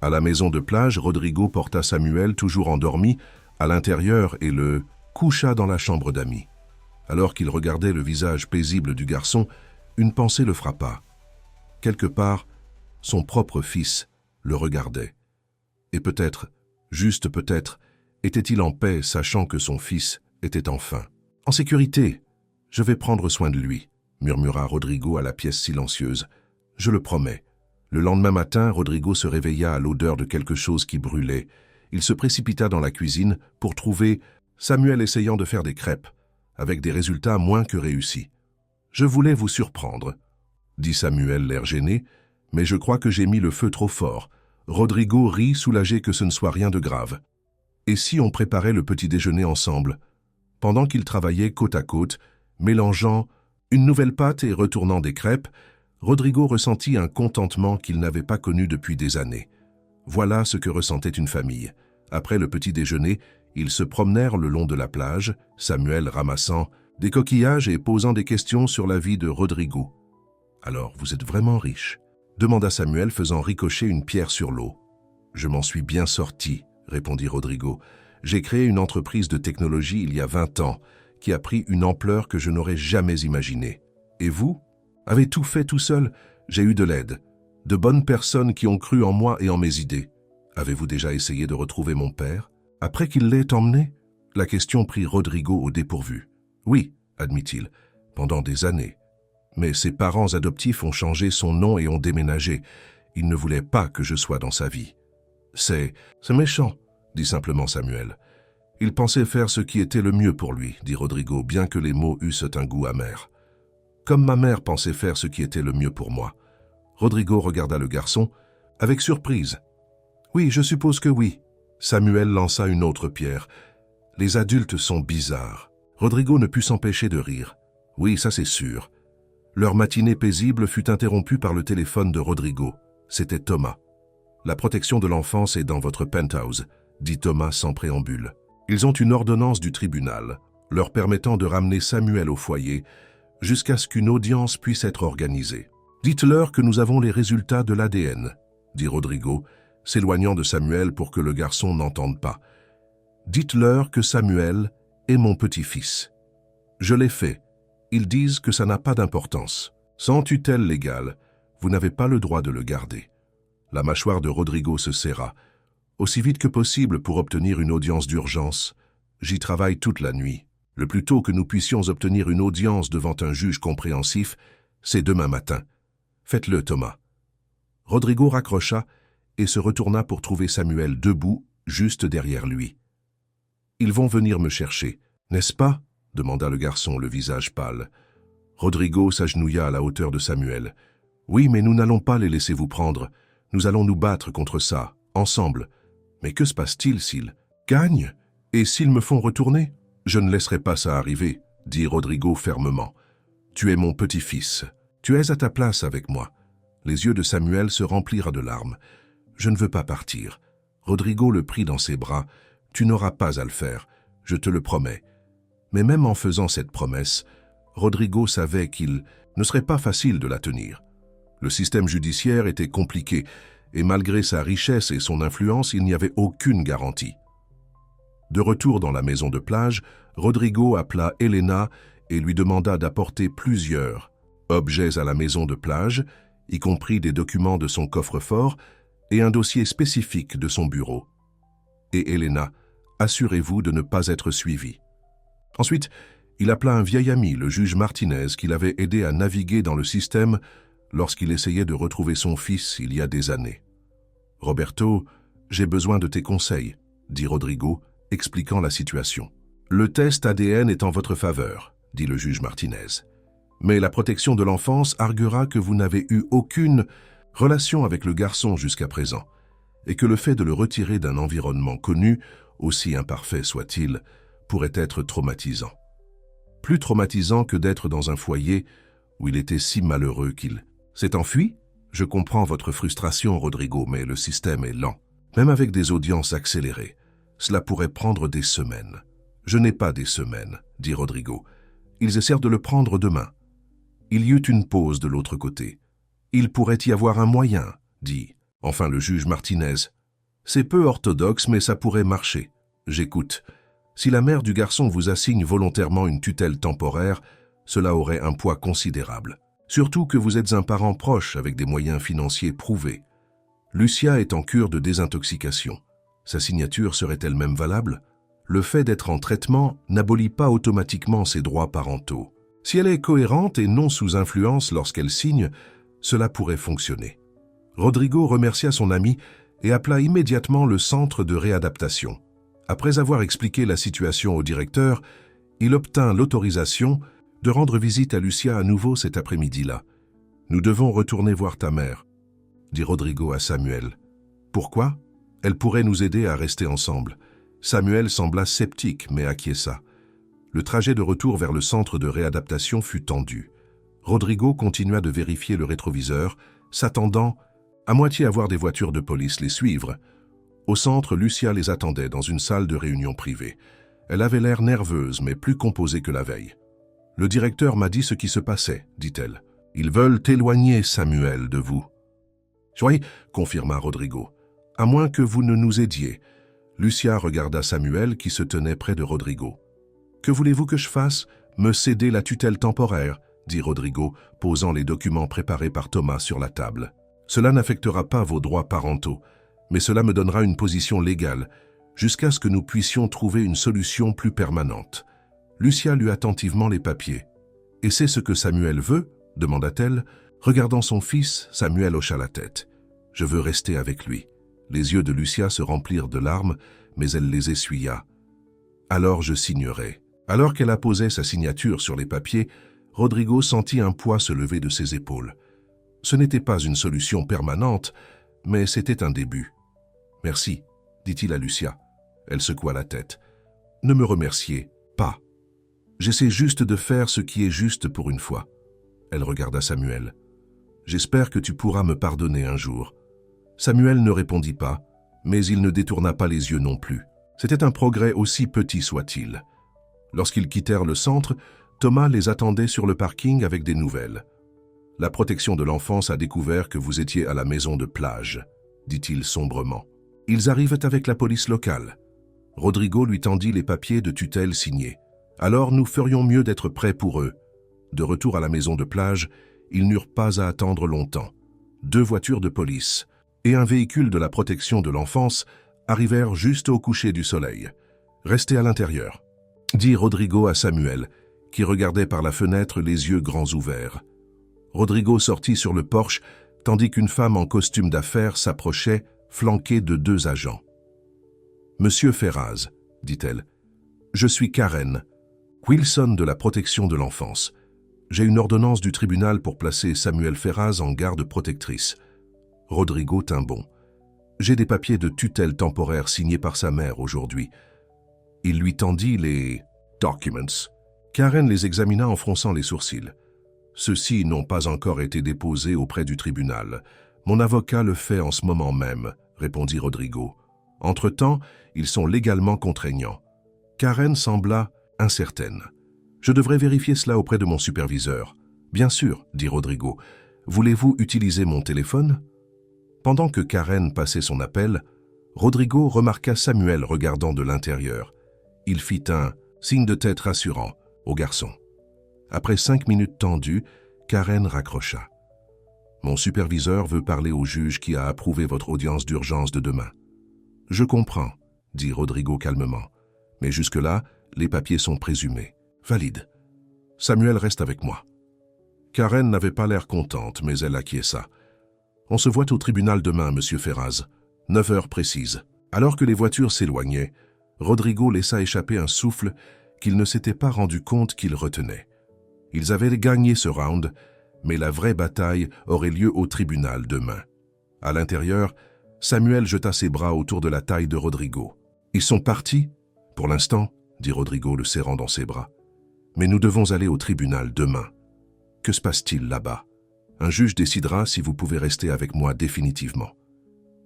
À la maison de plage, Rodrigo porta Samuel, toujours endormi, à l'intérieur et le coucha dans la chambre d'amis. Alors qu'il regardait le visage paisible du garçon, une pensée le frappa. Quelque part, son propre fils le regardait. Et peut-être, juste peut-être, était-il en paix, sachant que son fils était enfin en sécurité. « Je vais prendre soin de lui », murmura Rodrigo à la pièce silencieuse. « Je le promets. » Le lendemain matin, Rodrigo se réveilla à l'odeur de quelque chose qui brûlait. Il se précipita dans la cuisine pour trouver Samuel essayant de faire des crêpes, avec des résultats moins que réussis. « Je voulais vous surprendre », dit Samuel, l'air gêné, « mais je crois que j'ai mis le feu trop fort. » Rodrigo rit, soulagé que ce ne soit rien de grave. Et si on préparait le petit déjeuner ensemble? Pendant qu'ils travaillaient côte à côte, mélangeant une nouvelle pâte et retournant des crêpes, Rodrigo ressentit un contentement qu'il n'avait pas connu depuis des années. Voilà ce que ressentait une famille. Après le petit déjeuner, ils se promenèrent le long de la plage, Samuel ramassant des coquillages et posant des questions sur la vie de Rodrigo. « Alors, vous êtes vraiment riche ?» demanda Samuel, faisant ricocher une pierre sur l'eau. « Je m'en suis bien sorti », répondit Rodrigo. « J'ai créé une entreprise de technologie il y a 20 ans, qui a pris une ampleur que je n'aurais jamais imaginée. Et vous ? Avez tout fait tout seul? J'ai eu de l'aide, de bonnes personnes qui ont cru en moi et en mes idées. Avez-vous déjà essayé de retrouver mon père, après qu'il l'ait emmené ?» La question prit Rodrigo au dépourvu. « Oui, » admit-il, « pendant des années. Mais ses parents adoptifs ont changé son nom et ont déménagé. Ils ne voulaient pas que je sois dans sa vie. »« C'est méchant, » dit simplement Samuel. « Il pensait faire ce qui était le mieux pour lui, » dit Rodrigo, bien que les mots eussent un goût amer. « Comme ma mère pensait faire ce qui était le mieux pour moi. » Rodrigo regarda le garçon avec surprise. « Oui, je suppose que oui. » Samuel lança une autre pierre. « Les adultes sont bizarres. » Rodrigo ne put s'empêcher de rire. « Oui, ça c'est sûr. » Leur matinée paisible fut interrompue par le téléphone de Rodrigo. C'était Thomas. « La protection de l'enfance est dans votre penthouse », dit Thomas sans préambule. Ils ont une ordonnance du tribunal, leur permettant de ramener Samuel au foyer jusqu'à ce qu'une audience puisse être organisée. « Dites-leur que nous avons les résultats de l'ADN », dit Rodrigo, s'éloignant de Samuel pour que le garçon n'entende pas. « Dites-leur que Samuel est mon petit-fils. Je l'ai fait. Ils disent que ça n'a pas d'importance. Sans tutelle légale, vous n'avez pas le droit de le garder. » La mâchoire de Rodrigo se serra. « Aussi vite que possible pour obtenir une audience d'urgence. J'y travaille toute la nuit. Le plus tôt que nous puissions obtenir une audience devant un juge compréhensif, c'est demain matin. Faites-le, Thomas. » Rodrigo raccrocha et se retourna pour trouver Samuel debout, juste derrière lui. « Ils vont venir me chercher, n'est-ce pas ?» demanda le garçon, le visage pâle. Rodrigo s'agenouilla à la hauteur de Samuel. « Oui, mais nous n'allons pas les laisser vous prendre. Nous allons nous battre contre ça, ensemble. Mais que se passe-t-il s'ils gagnent? Et s'ils me font retourner? Je ne laisserai pas ça arriver, » dit Rodrigo fermement. « Tu es mon petit-fils. Tu es à ta place avec moi. » Les yeux de Samuel se remplirent de larmes. « Je ne veux pas partir. Rodrigo le prit dans ses bras. « Tu n'auras pas à le faire, je te le promets. » Mais même en faisant cette promesse, Rodrigo savait qu'il ne serait pas facile de la tenir. Le système judiciaire était compliqué, et malgré sa richesse et son influence, il n'y avait aucune garantie. De retour dans la maison de plage, Rodrigo appela Elena et lui demanda d'apporter plusieurs objets à la maison de plage, y compris des documents de son coffre-fort et un dossier spécifique de son bureau. Et Elena, assurez-vous de ne pas être suivi. Ensuite, il appela un vieil ami, le juge Martinez, qui l'avait aidé à naviguer dans le système lorsqu'il essayait de retrouver son fils il y a des années. « Roberto, j'ai besoin de tes conseils, » dit Rodrigo, expliquant la situation. « Le test ADN est en votre faveur, » dit le juge Martinez. « Mais la protection de l'enfance arguera que vous n'avez eu aucune relation avec le garçon jusqu'à présent, et que le fait de le retirer d'un environnement connu, aussi imparfait soit-il, pourrait être traumatisant. Plus traumatisant que d'être dans un foyer où il était si malheureux qu'il s'est enfui. Je comprends votre frustration, Rodrigo, mais le système est lent. Même avec des audiences accélérées, cela pourrait prendre des semaines. Je n'ai pas des semaines, dit Rodrigo. Ils essaient de le prendre demain. Il y eut une pause de l'autre côté. Il pourrait y avoir un moyen, dit enfin le juge Martinez. C'est peu orthodoxe, mais ça pourrait marcher. J'écoute. Si la mère du garçon vous assigne volontairement une tutelle temporaire, cela aurait un poids considérable. Surtout que vous êtes un parent proche avec des moyens financiers prouvés. Lucia est en cure de désintoxication. Sa signature serait elle-même valable? Le fait d'être en traitement n'abolit pas automatiquement ses droits parentaux. Si elle est cohérente et non sous influence lorsqu'elle signe, cela pourrait fonctionner. Rodrigo remercia son ami et appela immédiatement le centre de réadaptation. Après avoir expliqué la situation au directeur, il obtint l'autorisation de rendre visite à Lucia à nouveau cet après-midi-là. « Nous devons retourner voir ta mère, » dit Rodrigo à Samuel. « Pourquoi ? Elle pourrait nous aider à rester ensemble. » Samuel sembla sceptique, mais acquiesça. Le trajet de retour vers le centre de réadaptation fut tendu. Rodrigo continua de vérifier le rétroviseur, s'attendant à moitié à voir des voitures de police les suivre. Au centre, Lucia les attendait dans une salle de réunion privée. Elle avait l'air nerveuse, mais plus composée que la veille. « Le directeur m'a dit ce qui se passait, » dit-elle. « Ils veulent éloigner Samuel de vous. »« Oui, » confirma Rodrigo. « À moins que vous ne nous aidiez. » Lucia regarda Samuel qui se tenait près de Rodrigo. « Que voulez-vous que je fasse ? Me céder la tutelle temporaire » dit Rodrigo, posant les documents préparés par Thomas sur la table. « Cela n'affectera pas vos droits parentaux, mais cela me donnera une position légale, jusqu'à ce que nous puissions trouver une solution plus permanente. » Lucia lut attentivement les papiers. « Et c'est ce que Samuel veut ?» demanda-t-elle. Regardant son fils, Samuel hocha la tête. « Je veux rester avec lui. » Les yeux de Lucia se remplirent de larmes, mais elle les essuya. « Alors je signerai. » Alors qu'elle apposait sa signature sur les papiers, Rodrigo sentit un poids se lever de ses épaules. Ce n'était pas une solution permanente, mais c'était un début. « Merci, » dit-il à Lucia. Elle secoua la tête. « Ne me remerciez pas. J'essaie juste de faire ce qui est juste pour une fois. » Elle regarda Samuel. « J'espère que tu pourras me pardonner un jour. » Samuel ne répondit pas, mais il ne détourna pas les yeux non plus. C'était un progrès aussi petit soit-il. Lorsqu'ils quittèrent le centre, Thomas les attendait sur le parking avec des nouvelles. « La protection de l'enfance a découvert que vous étiez à la maison de plage, » dit-il sombrement. « Ils arrivent avec la police locale. » Rodrigo lui tendit les papiers de tutelle signés. « Alors nous ferions mieux d'être prêts pour eux. » De retour à la maison de plage, ils n'eurent pas à attendre longtemps. 2 voitures de police et un véhicule de la protection de l'enfance arrivèrent juste au coucher du soleil. « Restez à l'intérieur, » dit Rodrigo à Samuel, qui regardait par la fenêtre les yeux grands ouverts. Rodrigo sortit sur le porche, tandis qu'une femme en costume d'affaires s'approchait, flanquée de 2 agents. « Monsieur Ferraz, » dit-elle, « je suis Karen, Wilson de la protection de l'enfance. J'ai une ordonnance du tribunal pour placer Samuel Ferraz en garde protectrice. » Rodrigo tint bon. « J'ai des papiers de tutelle temporaire signés par sa mère aujourd'hui. » Il lui tendit les « documents ». Karen les examina en fronçant les sourcils. « Ceux-ci n'ont pas encore été déposés auprès du tribunal. Mon avocat le fait en ce moment même, » répondit Rodrigo. « Entre-temps, ils sont légalement contraignants. Karen sembla incertaine. « Je devrais vérifier cela auprès de mon superviseur. »« Bien sûr, » dit Rodrigo. « Voulez-vous utiliser mon téléphone ?» Pendant que Karen passait son appel, Rodrigo remarqua Samuel regardant de l'intérieur. Il fit un signe de tête rassurant au garçon. Après 5 minutes tendues, Karen raccrocha. « Mon superviseur veut parler au juge qui a approuvé votre audience d'urgence de demain. »« Je comprends, » dit Rodrigo calmement. « Mais jusque-là, les papiers sont présumés. Valides. Samuel reste avec moi. » Karen n'avait pas l'air contente, mais elle acquiesça. « On se voit au tribunal demain, monsieur Ferraz. 9 heures précises. » Alors que les voitures s'éloignaient, Rodrigo laissa échapper un souffle qu'il ne s'était pas rendu compte qu'il retenait. Ils avaient gagné ce round, mais la vraie bataille aurait lieu au tribunal demain. À l'intérieur, Samuel jeta ses bras autour de la taille de Rodrigo. « Ils sont partis ?»« Pour l'instant, » dit Rodrigo le serrant dans ses bras. « Mais nous devons aller au tribunal demain. Que se passe-t-il là-bas? Un juge décidera si vous pouvez rester avec moi définitivement. »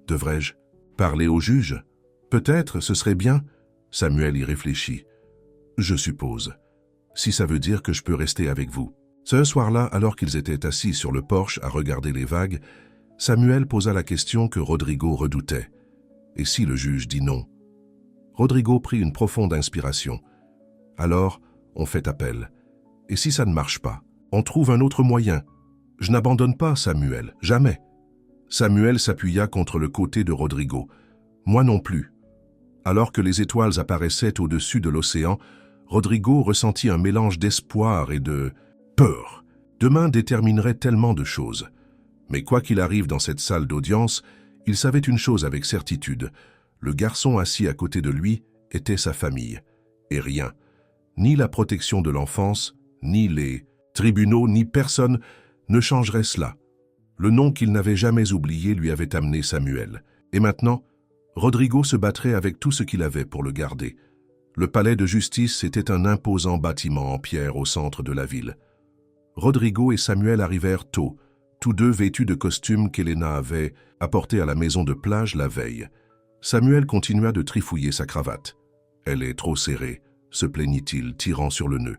« Devrais-je parler au juge? Peut-être, ce serait bien. » Samuel y réfléchit. « Je suppose. Si ça veut dire que je peux rester avec vous. » Ce soir-là, alors qu'ils étaient assis sur le porche à regarder les vagues, Samuel posa la question que Rodrigo redoutait. Et si le juge dit non? Rodrigo prit une profonde inspiration. Alors, on fait appel. Et si ça ne marche pas? On trouve un autre moyen. Je n'abandonne pas, Samuel, jamais. Samuel s'appuya contre le côté de Rodrigo. Moi non plus. Alors que les étoiles apparaissaient au-dessus de l'océan, Rodrigo ressentit un mélange d'espoir et de peur. Demain déterminerait tellement de choses. Mais quoi qu'il arrive dans cette salle d'audience, il savait une chose avec certitude. Le garçon assis à côté de lui était sa famille. Et rien. Ni la protection de l'enfance, ni les tribunaux, ni personne ne changerait cela. Le nom qu'il n'avait jamais oublié lui avait amené Samuel. Et maintenant, Rodrigo se battrait avec tout ce qu'il avait pour le garder. Le palais de justice était un imposant bâtiment en pierre au centre de la ville. Rodrigo et Samuel arrivèrent tôt, tous deux vêtus de costumes qu'Elena avait apportés à la maison de plage la veille. Samuel continua de trifouiller sa cravate. « Elle est trop serrée », se plaignit-il, tirant sur le nœud.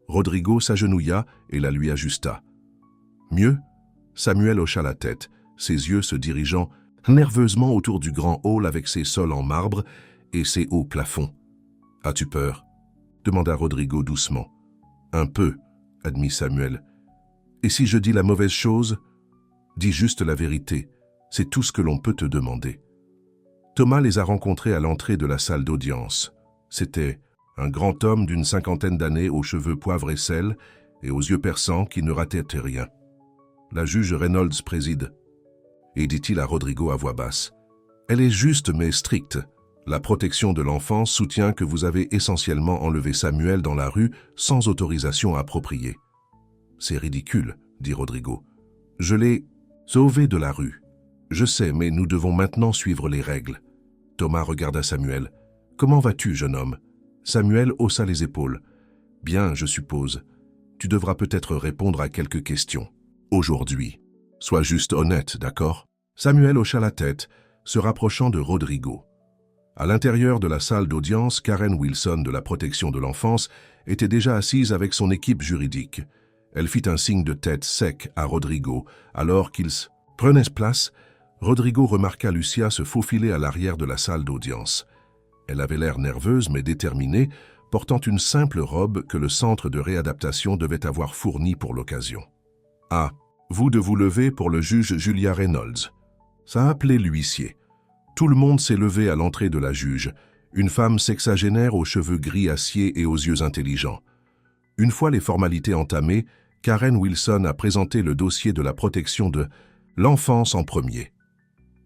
Rodrigo s'agenouilla et la lui ajusta. « Mieux ?» Samuel hocha la tête, ses yeux se dirigeant nerveusement autour du grand hall avec ses sols en marbre et ses hauts plafonds. « As-tu peur ?» demanda Rodrigo doucement. « Un peu, » admit Samuel. « Et si je dis la mauvaise chose? Dis juste la vérité, c'est tout ce que l'on peut te demander. » Thomas les a rencontrés à l'entrée de la salle d'audience. C'était un grand homme d'une 50aine d'années aux cheveux poivre et sel et aux yeux perçants qui ne ratait rien. La juge Reynolds préside. Et dit-il à Rodrigo à voix basse. Elle est juste mais stricte. La protection de l'enfant soutient que vous avez essentiellement enlevé Samuel dans la rue sans autorisation appropriée. C'est ridicule, dit Rodrigo. Je l'ai sauvé de la rue. Je sais, mais nous devons maintenant suivre les règles. Thomas regarda Samuel. Comment vas-tu, jeune homme? Samuel haussa les épaules. Bien, je suppose. Tu devras peut-être répondre à quelques questions. Aujourd'hui. Sois juste honnête, d'accord? Samuel hocha la tête, se rapprochant de Rodrigo. À l'intérieur de la salle d'audience, Karen Wilson de la protection de l'enfance était déjà assise avec son équipe juridique. Elle fit un signe de tête sec à Rodrigo. Alors qu'ils prenaient place, Rodrigo remarqua Lucia se faufiler à l'arrière de la salle d'audience. Elle avait l'air nerveuse mais déterminée, portant une simple robe que le centre de réadaptation devait avoir fournie pour l'occasion. « Ah, vous de vous lever pour le juge Julia Reynolds. » Ça a appelé l'huissier. Tout le monde s'est levé à l'entrée de la juge, une femme sexagénaire aux cheveux gris acier et aux yeux intelligents. Une fois les formalités entamées, Karen Wilson a présenté le dossier de la protection de l'enfance en premier.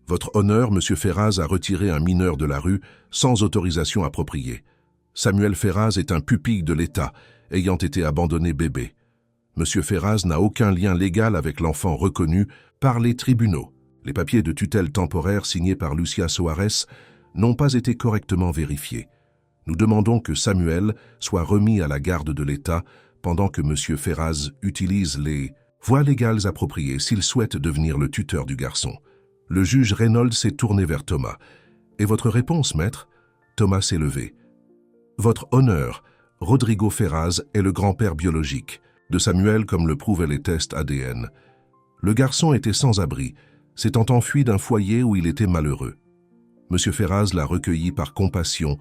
Votre honneur, Monsieur Ferraz a retiré un mineur de la rue sans autorisation appropriée. Samuel Ferraz est un pupille de l'État, ayant été abandonné bébé. Monsieur Ferraz n'a aucun lien légal avec l'enfant reconnu par les tribunaux. Les papiers de tutelle temporaire signés par Lucia Soares n'ont pas été correctement vérifiés. Nous demandons que Samuel soit remis à la garde de l'État pendant que Monsieur Ferraz utilise les voies légales appropriées s'il souhaite devenir le tuteur du garçon. Le juge Reynolds s'est tourné vers Thomas. Et votre réponse, maître? Thomas s'est levé. Votre honneur, Rodrigo Ferraz est le grand-père biologique de Samuel comme le prouvaient les tests ADN. Le garçon était sans abri, s'étant enfui d'un foyer où il était malheureux. Monsieur Ferraz l'a recueilli par compassion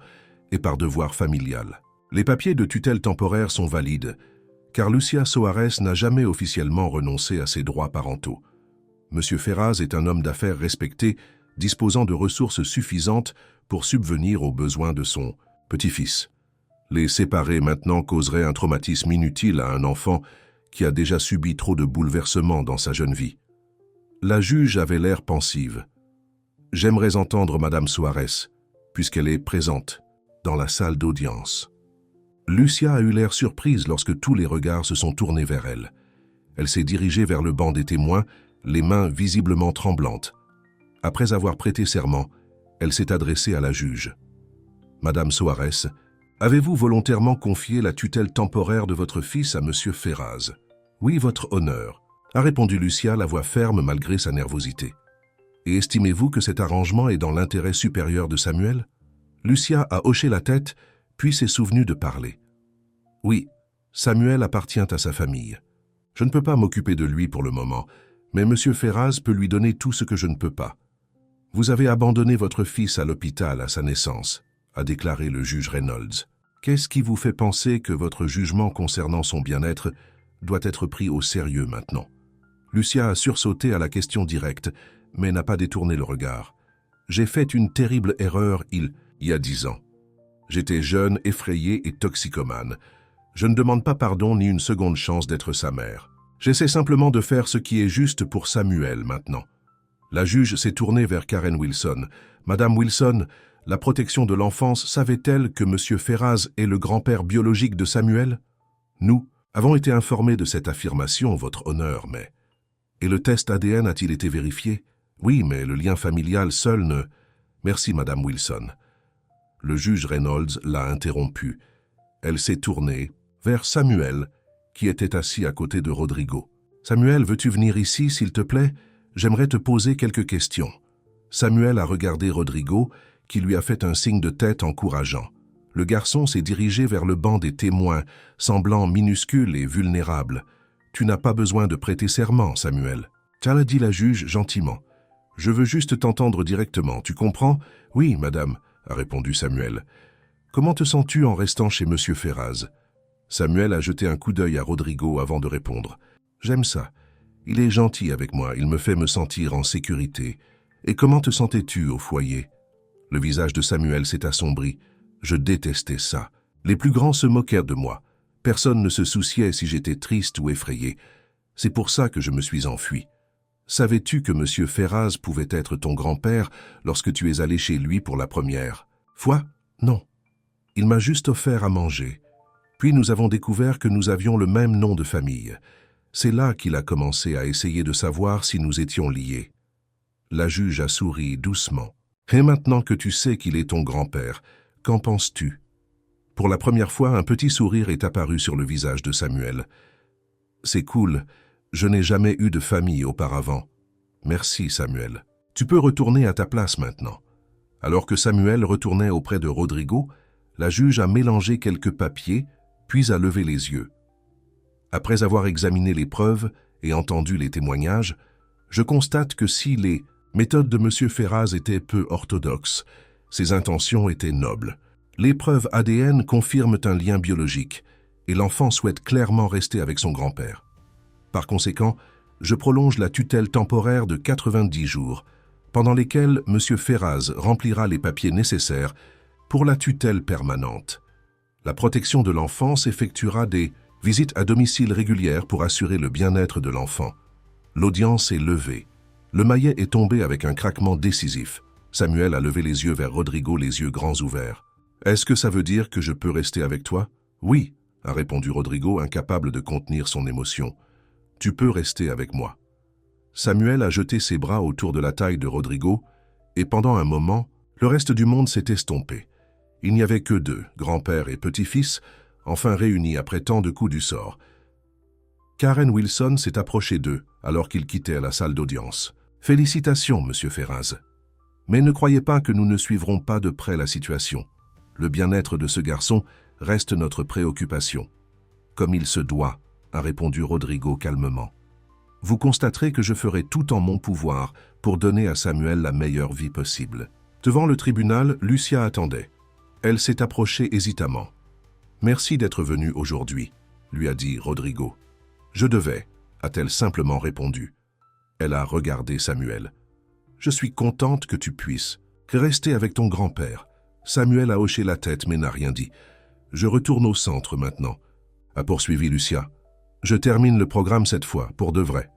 et par devoir familial. Les papiers de tutelle temporaire sont valides, car Lucia Soares n'a jamais officiellement renoncé à ses droits parentaux. Monsieur Ferraz est un homme d'affaires respecté, disposant de ressources suffisantes pour subvenir aux besoins de son petit-fils. Les séparer maintenant causerait un traumatisme inutile à un enfant qui a déjà subi trop de bouleversements dans sa jeune vie. La juge avait l'air pensive. « J'aimerais entendre Madame Soares, puisqu'elle est présente dans la salle d'audience. » Lucia a eu l'air surprise lorsque tous les regards se sont tournés vers elle. Elle s'est dirigée vers le banc des témoins, les mains visiblement tremblantes. Après avoir prêté serment, elle s'est adressée à la juge. « Madame Soares, avez-vous volontairement confié la tutelle temporaire de votre fils à Monsieur Ferraz? »« Oui, votre honneur, » a répondu Lucia, la voix ferme malgré sa nervosité. « Et estimez-vous que cet arrangement est dans l'intérêt supérieur de Samuel ?» Lucia a hoché la tête, puis s'est souvenue de parler. « Oui, Samuel appartient à sa famille. Je ne peux pas m'occuper de lui pour le moment, mais Monsieur Ferraz peut lui donner tout ce que je ne peux pas. Vous avez abandonné votre fils à l'hôpital à sa naissance, a déclaré le juge Reynolds. Qu'est-ce qui vous fait penser que votre jugement concernant son bien-être doit être pris au sérieux maintenant? Lucia a sursauté à la question directe, mais n'a pas détourné le regard. J'ai fait une terrible erreur il y a 10 ans. J'étais jeune, effrayé et toxicomane. Je ne demande pas pardon ni une seconde chance d'être sa mère. J'essaie simplement de faire ce qui est juste pour Samuel maintenant. La juge s'est tournée vers Karen Wilson. Madame Wilson, la protection de l'enfance savait-elle que Monsieur Ferraz est le grand-père biologique de Samuel? Nous avons été informés de cette affirmation, votre honneur, mais... Et le test ADN a-t-il été vérifié? Oui, mais le lien familial seul ne... Merci, Madame Wilson. Le juge Reynolds l'a interrompue. Elle s'est tournée vers Samuel, qui était assis à côté de Rodrigo. Samuel, veux-tu venir ici, s'il te plaît? J'aimerais te poser quelques questions. Samuel a regardé Rodrigo, qui lui a fait un signe de tête encourageant. Le garçon s'est dirigé vers le banc des témoins, semblant minuscule et vulnérable. « Tu n'as pas besoin de prêter serment, Samuel. » T'a dit la juge gentiment. « Je veux juste t'entendre directement, tu comprends? »« Oui, madame, » a répondu Samuel. « Comment te sens-tu en restant chez Monsieur Ferraz ?» Samuel a jeté un coup d'œil à Rodrigo avant de répondre. « J'aime ça. Il est gentil avec moi, il me fait me sentir en sécurité. Et comment te sentais-tu au foyer ?» Le visage de Samuel s'est assombri. Je détestais ça. Les plus grands se moquèrent de moi. Personne ne se souciait si j'étais triste ou effrayé. C'est pour ça que je me suis enfui. Savais-tu que Monsieur Ferraz pouvait être ton grand-père lorsque tu es allé chez lui pour la première fois? Non. Il m'a juste offert à manger. Puis nous avons découvert que nous avions le même nom de famille. C'est là qu'il a commencé à essayer de savoir si nous étions liés. La juge a souri doucement. Et maintenant que tu sais qu'il est ton grand-père, qu'en penses-tu? Pour la première fois, un petit sourire est apparu sur le visage de Samuel. C'est cool, je n'ai jamais eu de famille auparavant. Merci, Samuel. Tu peux retourner à ta place maintenant. Alors que Samuel retournait auprès de Rodrigo, la juge a mélangé quelques papiers, puis a levé les yeux. Après avoir examiné les preuves et entendu les témoignages, je constate que si les méthodes de M. Ferraz étaient peu orthodoxes, ses intentions étaient nobles. Les preuves ADN confirment un lien biologique et l'enfant souhaite clairement rester avec son grand-père. Par conséquent, je prolonge la tutelle temporaire de 90 jours, pendant lesquels M. Ferraz remplira les papiers nécessaires pour la tutelle permanente. La protection de l'enfant s'effectuera des visites à domicile régulières pour assurer le bien-être de l'enfant. L'audience est levée. Le maillet est tombé avec un craquement décisif. Samuel a levé les yeux vers Rodrigo, les yeux grands ouverts. « Est-ce que ça veut dire que je peux rester avec toi ?»« Oui, » a répondu Rodrigo, incapable de contenir son émotion. « Tu peux rester avec moi. » Samuel a jeté ses bras autour de la taille de Rodrigo, et pendant un moment, le reste du monde s'est estompé. Il n'y avait que deux, grand-père et petit-fils, enfin réunis après tant de coups du sort. Karen Wilson s'est approchée d'eux alors qu'ils quittaient la salle d'audience. « Félicitations, Monsieur Ferraz. » Mais ne croyez pas que nous ne suivrons pas de près la situation. Le bien-être de ce garçon reste notre préoccupation. Comme il se doit, a répondu Rodrigo calmement. Vous constaterez que je ferai tout en mon pouvoir pour donner à Samuel la meilleure vie possible. Devant le tribunal, Lucia attendait. Elle s'est approchée hésitamment. « Merci d'être venu aujourd'hui », lui a dit Rodrigo. « Je devais », a-t-elle simplement répondu. Elle a regardé Samuel. « Je suis contente que tu puisses rester avec ton grand-père. » Samuel a hoché la tête mais n'a rien dit. « Je retourne au centre maintenant », a poursuivi Lucia. « Je termine le programme cette fois, pour de vrai. »«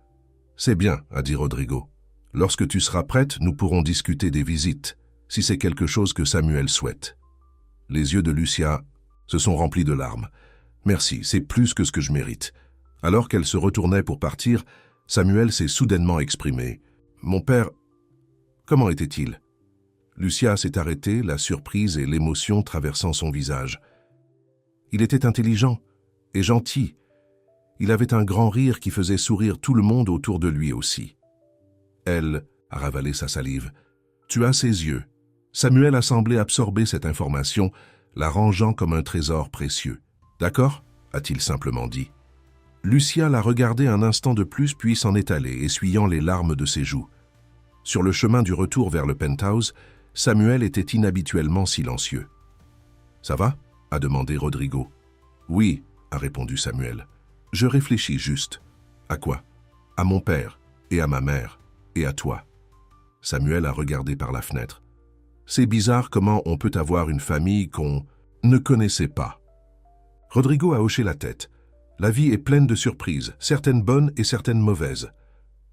C'est bien », a dit Rodrigo. « Lorsque tu seras prête, nous pourrons discuter des visites, si c'est quelque chose que Samuel souhaite. » Les yeux de Lucia se sont remplis de larmes. « Merci, c'est plus que ce que je mérite. » Alors qu'elle se retournait pour partir, Samuel s'est soudainement exprimé. « Mon père, comment était-il » Lucia s'est arrêtée, la surprise et l'émotion traversant son visage. Il était intelligent et gentil. Il avait un grand rire qui faisait sourire tout le monde autour de lui aussi. Elle a ravalé sa salive. « Tu as ses yeux. » Samuel a semblé absorber cette information, la rangeant comme un trésor précieux. « D'accord » a-t-il simplement dit. Lucia l'a regardé un instant de plus puis s'en est allée, essuyant les larmes de ses joues. Sur le chemin du retour vers le penthouse, Samuel était inhabituellement silencieux. « Ça va » a demandé Rodrigo. « Oui » a répondu Samuel. « Je réfléchis juste. »« À quoi ?»« À mon père, et à ma mère, et à toi. » Samuel a regardé par la fenêtre. « C'est bizarre comment on peut avoir une famille qu'on ne connaissait pas. » Rodrigo a hoché la tête. « La vie est pleine de surprises, certaines bonnes et certaines mauvaises. »«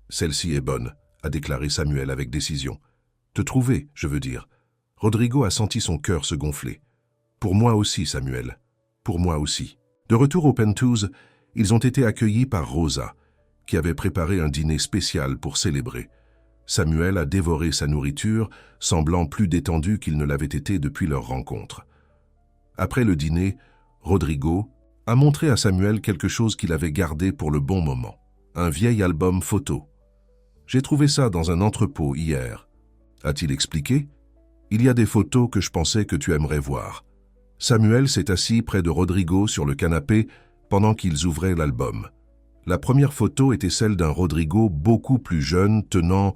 Celle-ci est bonne » a déclaré Samuel avec décision. « Te trouver, je veux dire. » Rodrigo a senti son cœur se gonfler. « Pour moi aussi, Samuel. Pour moi aussi. » De retour au penthouse, ils ont été accueillis par Rosa, qui avait préparé un dîner spécial pour célébrer. Samuel a dévoré sa nourriture, semblant plus détendu qu'il ne l'avait été depuis leur rencontre. Après le dîner, Rodrigo a montré à Samuel quelque chose qu'il avait gardé pour le bon moment, un vieil album photo. « J'ai trouvé ça dans un entrepôt hier. » A-t-il expliqué? « Il y a des photos que je pensais que tu aimerais voir. » Samuel s'est assis près de Rodrigo sur le canapé pendant qu'ils ouvraient l'album. La première photo était celle d'un Rodrigo beaucoup plus jeune tenant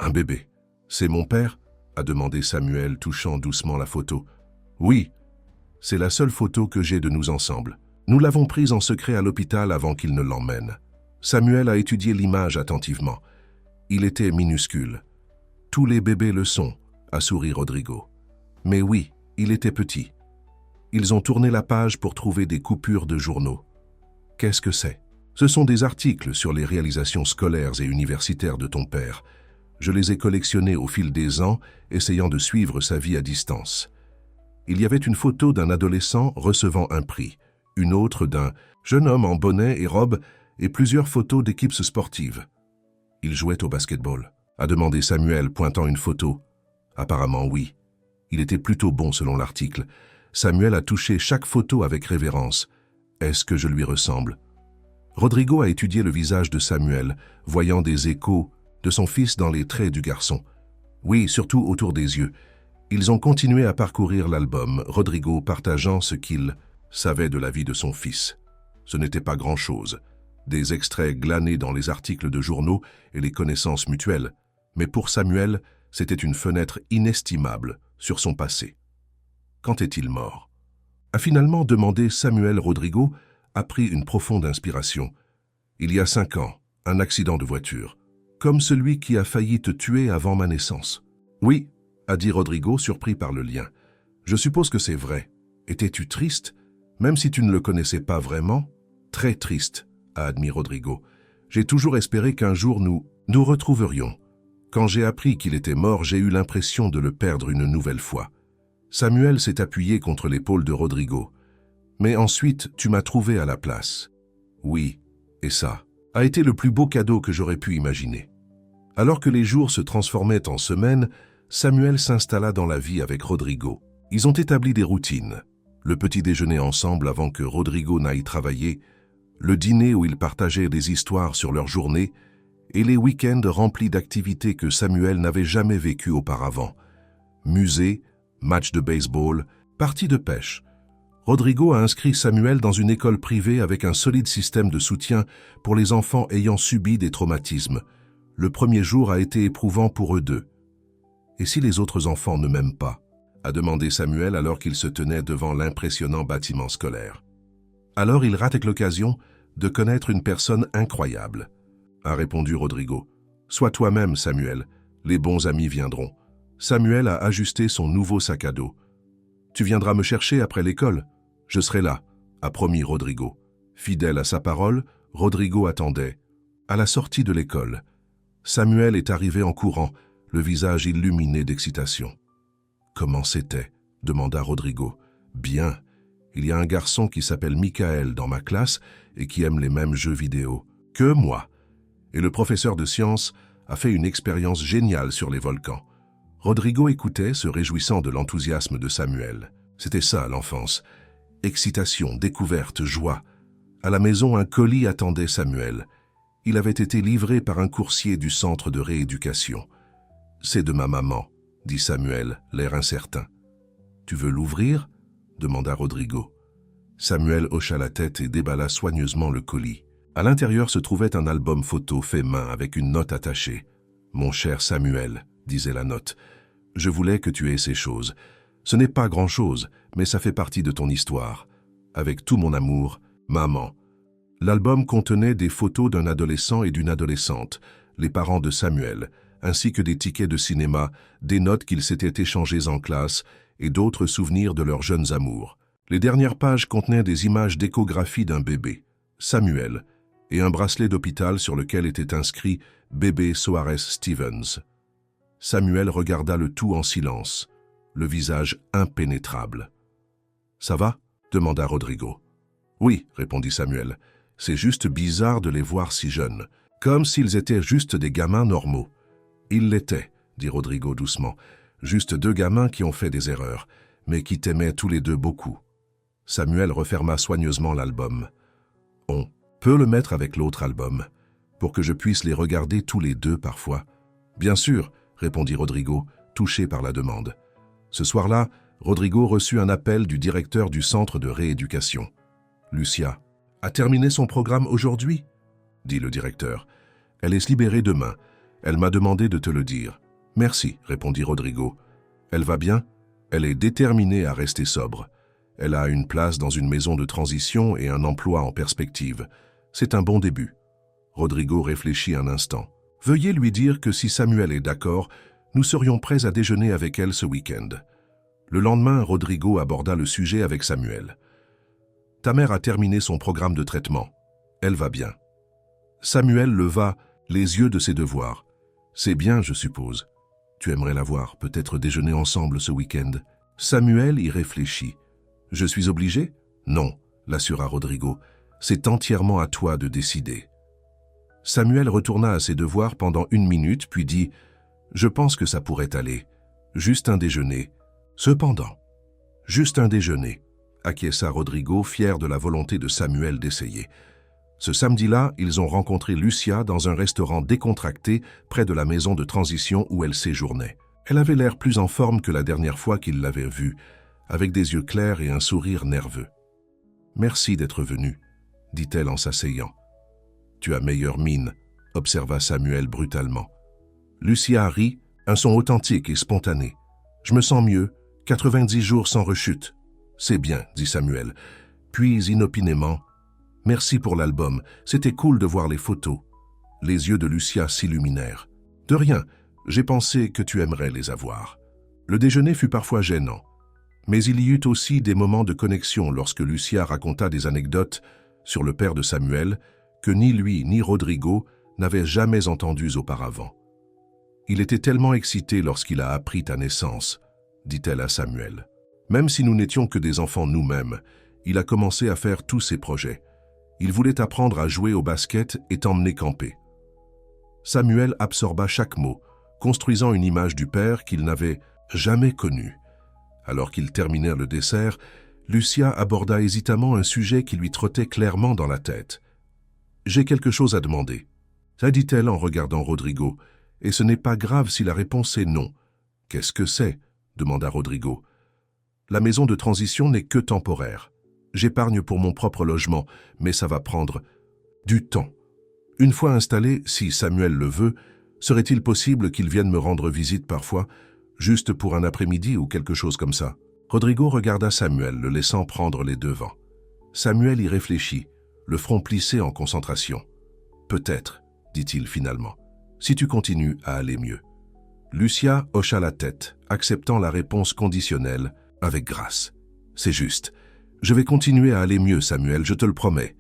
un bébé. « C'est mon père ?» a demandé Samuel, touchant doucement la photo. « Oui, c'est la seule photo que j'ai de nous ensemble. Nous l'avons prise en secret à l'hôpital avant qu'il ne l'emmène. » Samuel a étudié l'image attentivement. Il était minuscule. « Tous les bébés le sont », a souri Rodrigo. « Mais oui, il était petit. » Ils ont tourné la page pour trouver des coupures de journaux. Qu'est-ce que c'est? Ce sont des articles sur les réalisations scolaires et universitaires de ton père. Je les ai collectionnés au fil des ans, essayant de suivre sa vie à distance. Il y avait une photo d'un adolescent recevant un prix, une autre d'un jeune homme en bonnet et robe et plusieurs photos d'équipes sportives. Il jouait au basketball, a demandé Samuel, pointant une photo. Apparemment oui. Il était plutôt bon selon l'article. Samuel a touché chaque photo avec révérence. Est-ce que je lui ressemble? Rodrigo a étudié le visage de Samuel, voyant des échos de son fils dans les traits du garçon. Oui, surtout autour des yeux. Ils ont continué à parcourir l'album, Rodrigo partageant ce qu'il savait de la vie de son fils. Ce n'était pas grand-chose. Des extraits glanés dans les articles de journaux et les connaissances mutuelles. Mais pour Samuel, c'était une fenêtre inestimable sur son passé. Quand est-il mort? A finalement demandé Samuel. Rodrigo a pris une profonde inspiration. Il y a 5 ans, un accident de voiture, comme celui qui a failli te tuer avant ma naissance. Oui, a dit Rodrigo, surpris par le lien. Je suppose que c'est vrai. Étais-tu triste, même si tu ne le connaissais pas vraiment? Très triste, a admis Rodrigo. J'ai toujours espéré qu'un jour nous retrouverions. Quand j'ai appris qu'il était mort, j'ai eu l'impression de le perdre une nouvelle fois. Samuel s'est appuyé contre l'épaule de Rodrigo. Mais ensuite, tu m'as trouvé à la place. Oui, et ça a été le plus beau cadeau que j'aurais pu imaginer. Alors que les jours se transformaient en semaines, Samuel s'installa dans la vie avec Rodrigo. Ils ont établi des routines. Le petit déjeuner ensemble avant que Rodrigo n'aille travailler, le dîner où ils partageaient des histoires sur leur journée et les week-ends remplis d'activités que Samuel n'avait jamais vécues auparavant. Musée, match de baseball, partie de pêche. Rodrigo a inscrit Samuel dans une école privée avec un solide système de soutien pour les enfants ayant subi des traumatismes. Le premier jour a été éprouvant pour eux deux. « Et si les autres enfants ne m'aiment pas ?» a demandé Samuel alors qu'il se tenait devant l'impressionnant bâtiment scolaire. Alors il rate l'occasion de connaître une personne incroyable, a répondu Rodrigo. « Sois toi-même, Samuel, les bons amis viendront. » Samuel a ajusté son nouveau sac à dos. « Tu viendras me chercher après l'école ? Je serai là, » a promis Rodrigo. Fidèle à sa parole, Rodrigo attendait. À la sortie de l'école, Samuel est arrivé en courant, le visage illuminé d'excitation. « Comment c'était ?» demanda Rodrigo. « Bien. Il y a un garçon qui s'appelle Michael dans ma classe et qui aime les mêmes jeux vidéo que moi. Et le professeur de sciences a fait une expérience géniale sur les volcans. » Rodrigo écoutait, se réjouissant de l'enthousiasme de Samuel. C'était ça, l'enfance. Excitation, découverte, joie. À la maison, un colis attendait Samuel. Il avait été livré par un coursier du centre de rééducation. « C'est de ma maman, » dit Samuel, l'air incertain. « Tu veux l'ouvrir » demanda Rodrigo. Samuel hocha la tête et déballa soigneusement le colis. À l'intérieur se trouvait un album photo fait main avec une note attachée. « Mon cher Samuel », disait la note, « je voulais que tu aies ces choses. Ce n'est pas grand-chose, mais ça fait partie de ton histoire. Avec tout mon amour, maman. » L'album contenait des photos d'un adolescent et d'une adolescente, les parents de Samuel, ainsi que des tickets de cinéma, des notes qu'ils s'étaient échangées en classe et d'autres souvenirs de leurs jeunes amours. Les dernières pages contenaient des images d'échographie d'un bébé, Samuel, et un bracelet d'hôpital sur lequel était inscrit « Bébé Soares Stevens ». Samuel regarda le tout en silence, le visage impénétrable. « Ça va ?» demanda Rodrigo. « Oui, » répondit Samuel. « C'est juste bizarre de les voir si jeunes, comme s'ils étaient juste des gamins normaux. »« Ils l'étaient, » dit Rodrigo doucement. « Juste deux gamins qui ont fait des erreurs, mais qui t'aimaient tous les deux beaucoup. » Samuel referma soigneusement l'album. « On peut le mettre avec l'autre album, pour que je puisse les regarder tous les deux parfois. »« Bien sûr, » répondit Rodrigo, touché par la demande. Ce soir-là, Rodrigo reçut un appel du directeur du centre de rééducation. « Lucia a terminé son programme aujourd'hui ?» dit le directeur. « Elle est libérée demain. Elle m'a demandé de te le dire. »« Merci, » répondit Rodrigo. « Elle va bien ? Elle est déterminée à rester sobre. Elle a une place dans une maison de transition et un emploi en perspective. C'est un bon début. » Rodrigo réfléchit un instant. « Veuillez lui dire que si Samuel est d'accord, nous serions prêts à déjeuner avec elle ce week-end. » Le lendemain, Rodrigo aborda le sujet avec Samuel. « Ta mère a terminé son programme de traitement. Elle va bien. » Samuel leva les yeux de ses devoirs. « C'est bien, je suppose. Tu aimerais la voir, peut-être déjeuner ensemble ce week-end. » Samuel y réfléchit. « Je suis obligé ? » ?»« Non, » l'assura Rodrigo. « C'est entièrement à toi de décider. » Samuel retourna à ses devoirs pendant 1 minute, puis dit « Je pense que ça pourrait aller. Juste un déjeuner. » « Cependant, juste un déjeuner, » acquiesça Rodrigo, fier de la volonté de Samuel d'essayer. Ce samedi-là, ils ont rencontré Lucia dans un restaurant décontracté près de la maison de transition où elle séjournait. Elle avait l'air plus en forme que la dernière fois qu'ils l'avaient vue, avec des yeux clairs et un sourire nerveux. « Merci d'être venu, » dit-elle en s'asseyant. « Tu as meilleure mine, » observa Samuel brutalement. Lucia rit, un son authentique et spontané. « Je me sens mieux. 90 jours sans rechute. »« C'est bien, » dit Samuel. Puis, inopinément, « Merci pour l'album, c'était cool de voir les photos. » Les yeux de Lucia s'illuminèrent. « De rien, j'ai pensé que tu aimerais les avoir. » Le déjeuner fut parfois gênant, mais il y eut aussi des moments de connexion lorsque Lucia raconta des anecdotes sur le père de Samuel que ni lui ni Rodrigo n'avaient jamais entendues auparavant. « Il était tellement excité lorsqu'il a appris ta naissance, » dit-elle à Samuel. « Même si nous n'étions que des enfants nous-mêmes, il a commencé à faire tous ses projets. Il voulait apprendre à jouer au basket et t'emmener camper. » Samuel absorba chaque mot, construisant une image du père qu'il n'avait jamais connu. Alors qu'ils terminèrent le dessert, Lucia aborda hésitamment un sujet qui lui trottait clairement dans la tête. « J'ai quelque chose à demander. » Ça dit-elle en regardant Rodrigo. Et ce n'est pas grave si la réponse est non. Qu'est-ce que c'est? Demanda Rodrigo. La maison de transition n'est que temporaire. J'épargne pour mon propre logement, mais ça va prendre du temps. Une fois installé, si Samuel le veut, serait-il possible qu'il vienne me rendre visite parfois, juste pour un après-midi ou quelque chose comme ça? Rodrigo regarda Samuel, le laissant prendre les devants. Samuel y réfléchit, le front plissé en concentration. Peut-être, dit-il finalement, si tu continues à aller mieux. Lucia hocha la tête, acceptant la réponse conditionnelle avec grâce. C'est juste. Je vais continuer à aller mieux, Samuel, je te le promets.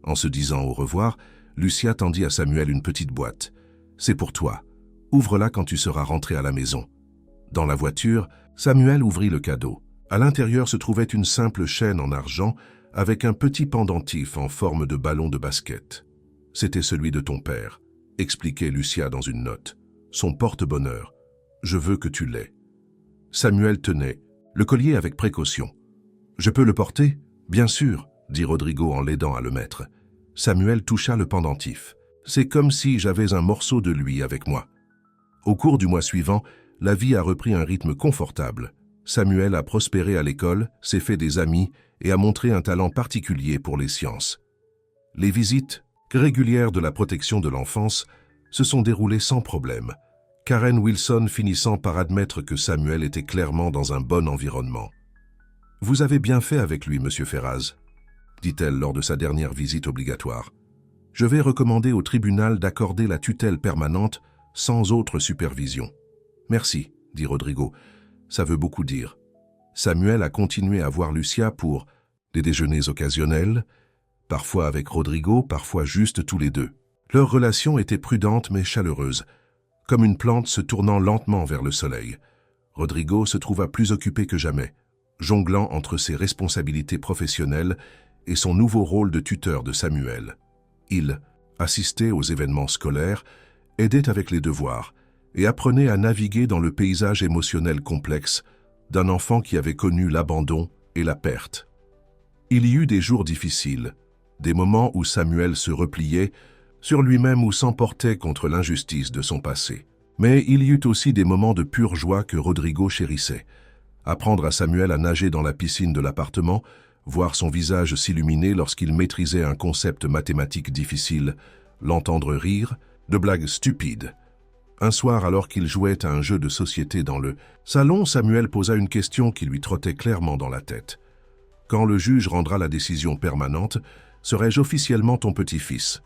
En se disant au revoir, Lucia tendit à Samuel une petite boîte. C'est pour toi. Ouvre-la quand tu seras rentré à la maison. Dans la voiture, Samuel ouvrit le cadeau. À l'intérieur se trouvait une simple chaîne en argent avec un petit pendentif en forme de ballon de basket. C'était celui de ton père, expliquait Lucia dans une note. Son porte-bonheur. Je veux que tu l'aies. Samuel tenait le collier avec précaution. Je peux le porter? Bien sûr, dit Rodrigo en l'aidant à le mettre. Samuel toucha le pendentif. C'est comme si j'avais un morceau de lui avec moi. Au cours du mois suivant, la vie a repris un rythme confortable. Samuel a prospéré à l'école, s'est fait des amis et a montré un talent particulier pour les sciences. Les visites régulières de la protection de l'enfance se sont déroulées sans problème, Karen Wilson finissant par admettre que Samuel était clairement dans un bon environnement. « Vous avez bien fait avec lui, monsieur Ferraz », dit-elle lors de sa dernière visite obligatoire. « Je vais recommander au tribunal d'accorder la tutelle permanente sans autre supervision. »« Merci », dit Rodrigo. « Ça veut beaucoup dire. » Samuel a continué à voir Lucia pour des déjeuners occasionnels, parfois avec Rodrigo, parfois juste tous les deux. Leur relation était prudente mais chaleureuse, comme une plante se tournant lentement vers le soleil. Rodrigo se trouva plus occupé que jamais, jonglant entre ses responsabilités professionnelles et son nouveau rôle de tuteur de Samuel. Il assistait aux événements scolaires, aidait avec les devoirs et apprenait à naviguer dans le paysage émotionnel complexe d'un enfant qui avait connu l'abandon et la perte. Il y eut des jours difficiles, des moments où Samuel se repliait sur lui-même ou s'emportait contre l'injustice de son passé. Mais il y eut aussi des moments de pure joie que Rodrigo chérissait. Apprendre à Samuel à nager dans la piscine de l'appartement, voir son visage s'illuminer lorsqu'il maîtrisait un concept mathématique difficile, l'entendre rire, de blagues stupides. Un soir, alors qu'il jouait à un jeu de société dans le salon, Samuel posa une question qui lui trottait clairement dans la tête. « Quand le juge rendra la décision permanente, serai-je officiellement ton petit-fils ?»«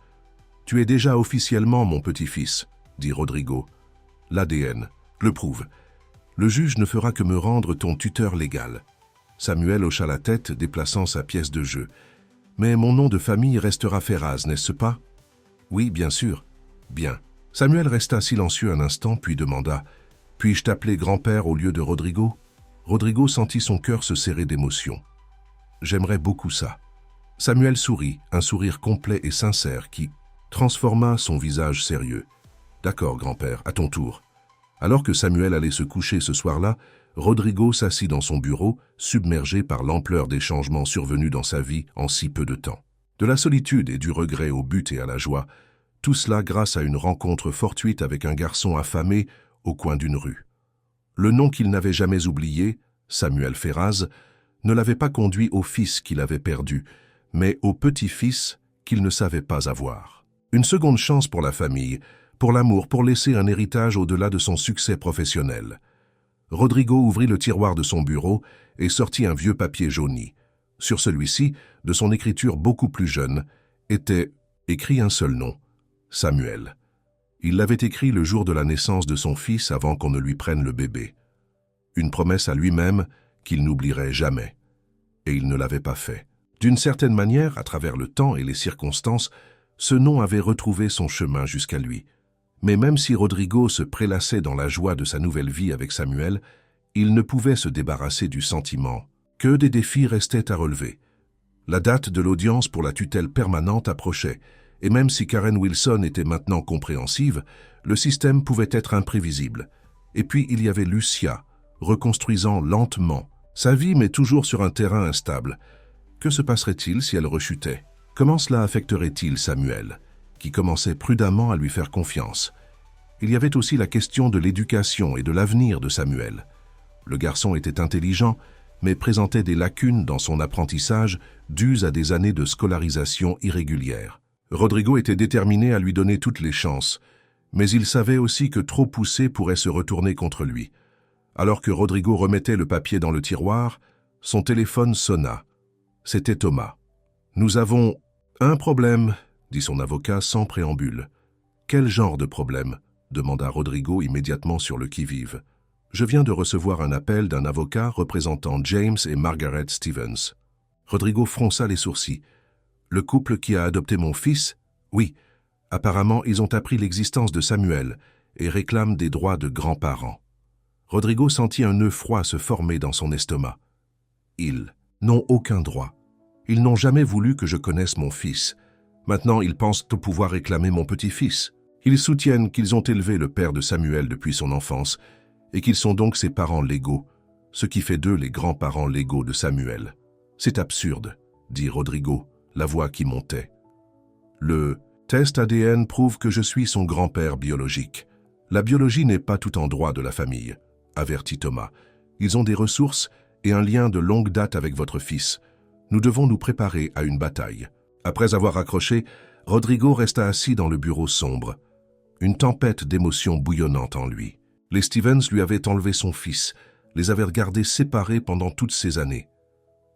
Tu es déjà officiellement mon petit-fils, » dit Rodrigo. « L'ADN le prouve. Le juge ne fera que me rendre ton tuteur légal. » Samuel hocha la tête, déplaçant sa pièce de jeu. « Mais mon nom de famille restera Ferraz, n'est-ce pas ?»« Oui, bien sûr. »« Bien. » Samuel resta silencieux un instant, puis demanda « Puis-je t'appeler grand-père au lieu de Rodrigo ?» Rodrigo sentit son cœur se serrer d'émotion. « J'aimerais beaucoup ça. » Samuel sourit, un sourire complet et sincère qui transforma son visage sérieux. « D'accord, grand-père, à ton tour. » Alors que Samuel allait se coucher ce soir-là, Rodrigo s'assit dans son bureau, submergé par l'ampleur des changements survenus dans sa vie en si peu de temps. De la solitude et du regret au but et à la joie, tout cela grâce à une rencontre fortuite avec un garçon affamé au coin d'une rue. Le nom qu'il n'avait jamais oublié, Samuel Ferraz, ne l'avait pas conduit au fils qu'il avait perdu, mais au petit-fils qu'il ne savait pas avoir. Une seconde chance pour la famille, pour l'amour, pour laisser un héritage au-delà de son succès professionnel. Rodrigo ouvrit le tiroir de son bureau et sortit un vieux papier jauni. Sur celui-ci, de son écriture beaucoup plus jeune, était écrit un seul nom. Samuel. Il l'avait écrit le jour de la naissance de son fils avant qu'on ne lui prenne le bébé. Une promesse à lui-même qu'il n'oublierait jamais. Et il ne l'avait pas fait. D'une certaine manière, à travers le temps et les circonstances, ce nom avait retrouvé son chemin jusqu'à lui. Mais même si Rodrigo se prélassait dans la joie de sa nouvelle vie avec Samuel, il ne pouvait se débarrasser du sentiment que des défis restaient à relever. La date de l'audience pour la tutelle permanente approchait, et même si Karen Wilson était maintenant compréhensive, le système pouvait être imprévisible. Et puis il y avait Lucia, reconstruisant lentement sa vie mais toujours sur un terrain instable. Que se passerait-il si elle rechutait? Comment cela affecterait-il Samuel, qui commençait prudemment à lui faire confiance. Il y avait aussi la question de l'éducation et de l'avenir de Samuel. Le garçon était intelligent, mais présentait des lacunes dans son apprentissage dues à des années de scolarisation irrégulière. Rodrigo était déterminé à lui donner toutes les chances, mais il savait aussi que trop pousser pourrait se retourner contre lui. Alors que Rodrigo remettait le papier dans le tiroir, son téléphone sonna. C'était Thomas. « Nous avons un problème », dit son avocat sans préambule. « Quel genre de problème ?» demanda Rodrigo immédiatement sur le qui-vive. « Je viens de recevoir un appel d'un avocat représentant James et Margaret Stevens. » Rodrigo fronça les sourcils. « Le couple qui a adopté mon fils ? Oui. Apparemment, ils ont appris l'existence de Samuel et réclament des droits de grands-parents. » Rodrigo sentit un nœud froid se former dans son estomac. « Ils n'ont aucun droit. Ils n'ont jamais voulu que je connaisse mon fils. Maintenant, ils pensent au pouvoir réclamer mon petit-fils. Ils soutiennent qu'ils ont élevé le père de Samuel depuis son enfance et qu'ils sont donc ses parents légaux, ce qui fait d'eux les grands-parents légaux de Samuel. C'est absurde, dit Rodrigo, la voix qui montait. Le test ADN prouve que je suis son grand-père biologique. La biologie n'est pas tout en droit de la famille, avertit Thomas. Ils ont des ressources et un lien de longue date avec votre fils. Nous devons nous préparer à une bataille. Après avoir raccroché, Rodrigo resta assis dans le bureau sombre. Une tempête d'émotions bouillonnant en lui. Les Stevens lui avaient enlevé son fils, les avaient gardés séparés pendant toutes ces années.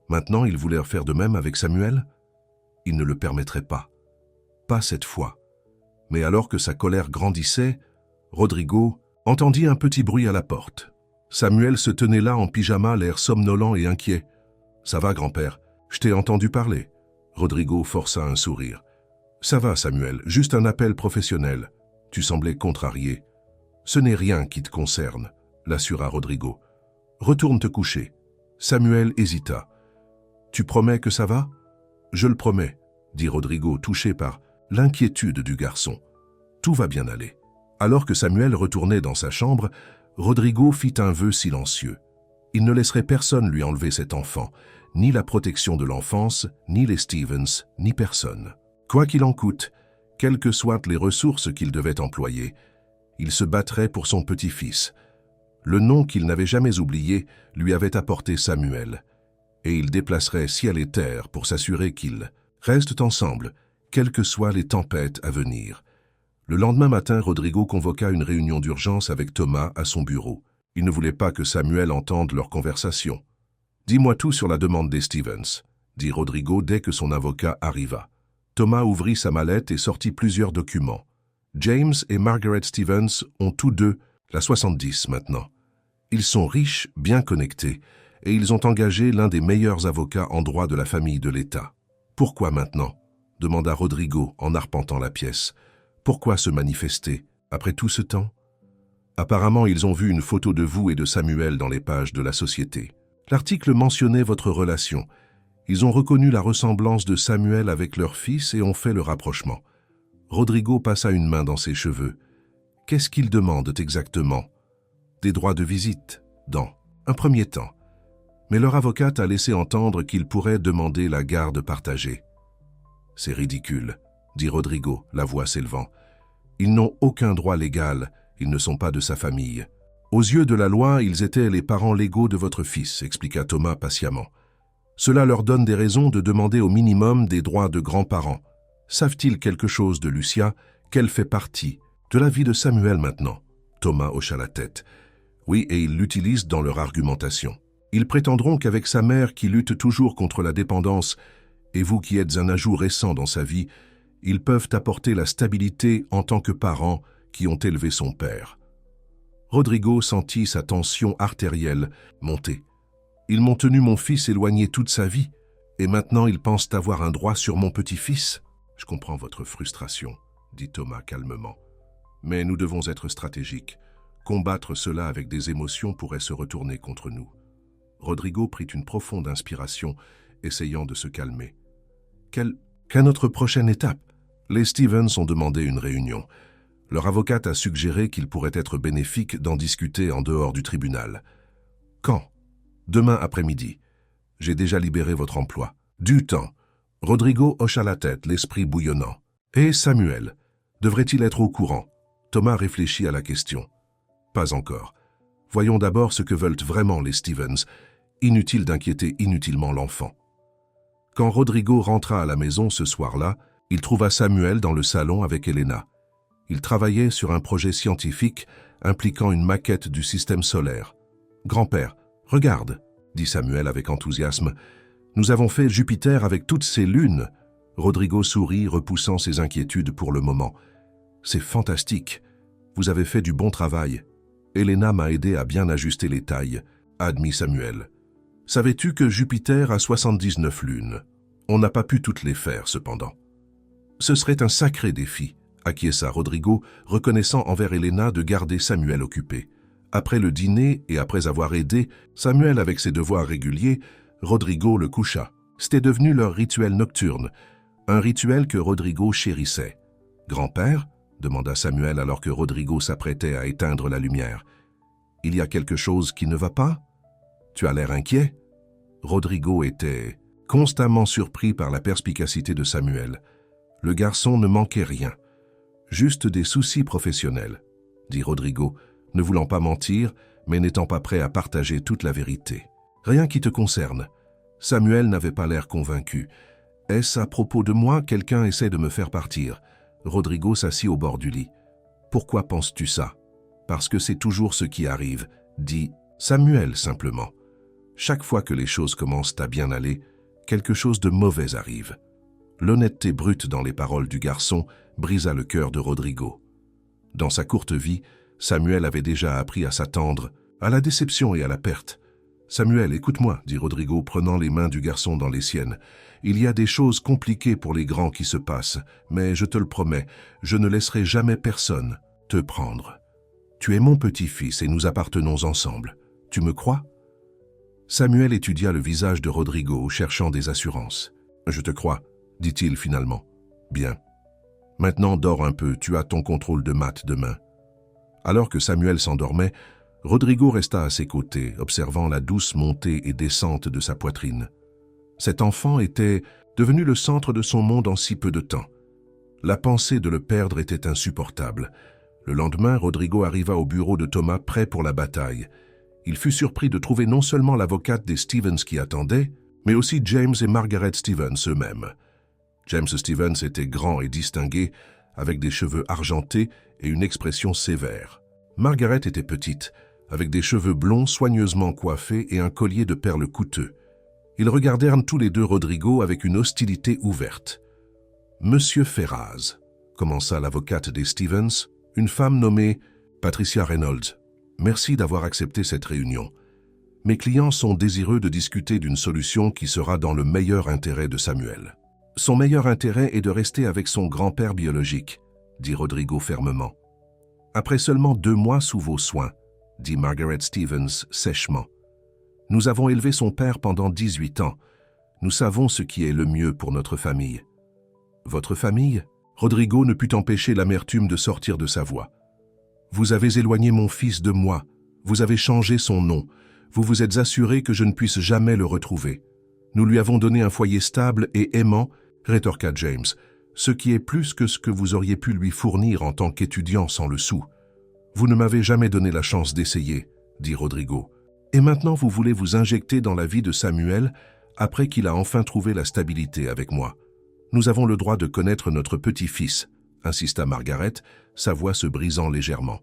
Maintenant, il voulait faire de même avec Samuel? Il ne le permettrait pas. Pas cette fois. Mais alors que sa colère grandissait, Rodrigo entendit un petit bruit à la porte. Samuel se tenait là en pyjama, l'air somnolent et inquiet. « Ça va, grand-père? Je t'ai entendu parler. » Rodrigo força un sourire. « Ça va, Samuel, juste un appel professionnel. » Tu semblais contrarié. « Ce n'est rien qui te concerne, » l'assura Rodrigo. « Retourne te coucher. » Samuel hésita. « Tu promets que ça va? »« Je le promets, » dit Rodrigo, touché par l'inquiétude du garçon. « Tout va bien aller. » Alors que Samuel retournait dans sa chambre, Rodrigo fit un vœu silencieux. Il ne laisserait personne lui enlever cet enfant, ni la protection de l'enfance, ni les Stevens, ni personne. Quoi qu'il en coûte, quelles que soient les ressources qu'il devait employer, il se battrait pour son petit-fils. Le nom qu'il n'avait jamais oublié lui avait apporté Samuel, et il déplacerait ciel et terre pour s'assurer qu'ils restent ensemble, quelles que soient les tempêtes à venir. Le lendemain matin, Rodrigo convoqua une réunion d'urgence avec Thomas à son bureau. Il ne voulait pas que Samuel entende leur conversation. « Dis-moi tout sur la demande des Stevens », dit Rodrigo dès que son avocat arriva. Thomas ouvrit sa mallette et sortit plusieurs documents. James et Margaret Stevens ont tous deux la 70 maintenant. Ils sont riches, bien connectés, et ils ont engagé l'un des meilleurs avocats en droit de la famille de l'État. « Pourquoi maintenant ?» demanda Rodrigo en arpentant la pièce. « Pourquoi se manifester, après tout ce temps ?» Apparemment, ils ont vu une photo de vous et de Samuel dans les pages de la société. L'article mentionnait votre relation. Ils ont reconnu la ressemblance de Samuel avec leur fils et ont fait le rapprochement. Rodrigo passa une main dans ses cheveux. Qu'est-ce qu'ils demandent exactement? Des droits de visite, dans un premier temps. Mais leur avocate a laissé entendre qu'ils pourraient demander la garde partagée. C'est ridicule, dit Rodrigo, la voix s'élevant. Ils n'ont aucun droit légal, ils ne sont pas de sa famille. Aux yeux de la loi, ils étaient les parents légaux de votre fils, expliqua Thomas patiemment. Cela leur donne des raisons de demander au minimum des droits de grands-parents. Savent-ils quelque chose de Lucia, qu'elle fait partie de la vie de Samuel maintenant? Thomas hocha la tête. Oui, et ils l'utilisent dans leur argumentation. Ils prétendront qu'avec sa mère qui lutte toujours contre la dépendance, et vous qui êtes un ajout récent dans sa vie, ils peuvent apporter la stabilité en tant que parents qui ont élevé son père. Rodrigo sentit sa tension artérielle monter. Ils m'ont tenu mon fils éloigné toute sa vie, et maintenant ils pensent avoir un droit sur mon petit-fils. Je comprends votre frustration, dit Thomas calmement. Mais nous devons être stratégiques. Combattre cela avec des émotions pourrait se retourner contre nous. Rodrigo prit une profonde inspiration, essayant de se calmer. Qu'à notre prochaine étape? Les Stevens ont demandé une réunion. Leur avocate a suggéré qu'il pourrait être bénéfique d'en discuter en dehors du tribunal. Quand? Demain après-midi. J'ai déjà libéré votre emploi. Du temps. Rodrigo hocha la tête, l'esprit bouillonnant. Et Samuel, devrait-il être au courant? Thomas réfléchit à la question. Pas encore. Voyons d'abord ce que veulent vraiment les Stevens. Inutile d'inquiéter inutilement l'enfant. Quand Rodrigo rentra à la maison ce soir-là, il trouva Samuel dans le salon avec Elena. Il travaillait sur un projet scientifique impliquant une maquette du système solaire. « Grand-père, regarde !» dit Samuel avec enthousiasme. « Nous avons fait Jupiter avec toutes ses lunes. » Rodrigo sourit, repoussant ses inquiétudes pour le moment. « C'est fantastique. Vous avez fait du bon travail. Elena m'a aidé à bien ajuster les tailles, » admit Samuel. « Savais-tu que Jupiter a 79 lunes? On n'a pas pu toutes les faire, cependant. » Ce serait un sacré défi, acquiesça Rodrigo, reconnaissant envers Elena de garder Samuel occupé. Après le dîner et après avoir aidé Samuel avec ses devoirs réguliers, Rodrigo le coucha. C'était devenu leur rituel nocturne, un rituel que Rodrigo chérissait. « Grand-père » demanda Samuel alors que Rodrigo s'apprêtait à éteindre la lumière. « Il y a quelque chose qui ne va pas? Tu as l'air inquiet ?» Rodrigo était constamment surpris par la perspicacité de Samuel. Le garçon ne manquait rien. « Juste des soucis professionnels » dit Rodrigo, ne voulant pas mentir, mais n'étant pas prêt à partager toute la vérité. « Rien qui te concerne. » Samuel n'avait pas l'air convaincu. « Est-ce à propos de moi quelqu'un essaie de me faire partir ?» Rodrigo s'assit au bord du lit. « Pourquoi penses-tu ça ?»« Parce que c'est toujours ce qui arrive, » dit Samuel simplement. « Chaque fois que les choses commencent à bien aller, quelque chose de mauvais arrive. » L'honnêteté brute dans les paroles du garçon brisa le cœur de Rodrigo. Dans sa courte vie, Samuel avait déjà appris à s'attendre à la déception et à la perte. « Samuel, écoute-moi, » dit Rodrigo, prenant les mains du garçon dans les siennes. « Il y a des choses compliquées pour les grands qui se passent, mais je te le promets, je ne laisserai jamais personne te prendre. Tu es mon petit-fils et nous appartenons ensemble. Tu me crois ?» Samuel étudia le visage de Rodrigo, cherchant des assurances. « Je te crois, » dit-il finalement. « Bien. Maintenant, dors un peu, tu as ton contrôle de maths demain. » Alors que Samuel s'endormait, Rodrigo resta à ses côtés, observant la douce montée et descente de sa poitrine. Cet enfant était devenu le centre de son monde en si peu de temps. La pensée de le perdre était insupportable. Le lendemain, Rodrigo arriva au bureau de Thomas prêt pour la bataille. Il fut surpris de trouver non seulement l'avocate des Stevens qui attendait, mais aussi James et Margaret Stevens eux-mêmes. James Stevens était grand et distingué, avec des cheveux argentés et une expression sévère. Margaret était petite, avec des cheveux blonds soigneusement coiffés et un collier de perles coûteux. Ils regardèrent tous les deux Rodrigo avec une hostilité ouverte. « Monsieur Ferraz », commença l'avocate des Stevens, une femme nommée Patricia Reynolds. « Merci d'avoir accepté cette réunion. Mes clients sont désireux de discuter d'une solution qui sera dans le meilleur intérêt de Samuel. » « Son meilleur intérêt est de rester avec son grand-père biologique, » dit Rodrigo fermement. « Après seulement 2 mois sous vos soins, » dit Margaret Stevens sèchement. « Nous avons élevé son père pendant 18 ans. Nous savons ce qui est le mieux pour notre famille. » « Votre famille ?» Rodrigo ne put empêcher l'amertume de sortir de sa voix. « Vous avez éloigné mon fils de moi. Vous avez changé son nom. Vous vous êtes assuré que je ne puisse jamais le retrouver. Nous lui avons donné un foyer stable et aimant, rétorqua James, ce qui est plus que ce que vous auriez pu lui fournir en tant qu'étudiant sans le sou. Vous ne m'avez jamais donné la chance d'essayer, dit Rodrigo. Et maintenant vous voulez vous injecter dans la vie de Samuel après qu'il a enfin trouvé la stabilité avec moi. Nous avons le droit de connaître notre petit-fils, insista Margaret, sa voix se brisant légèrement.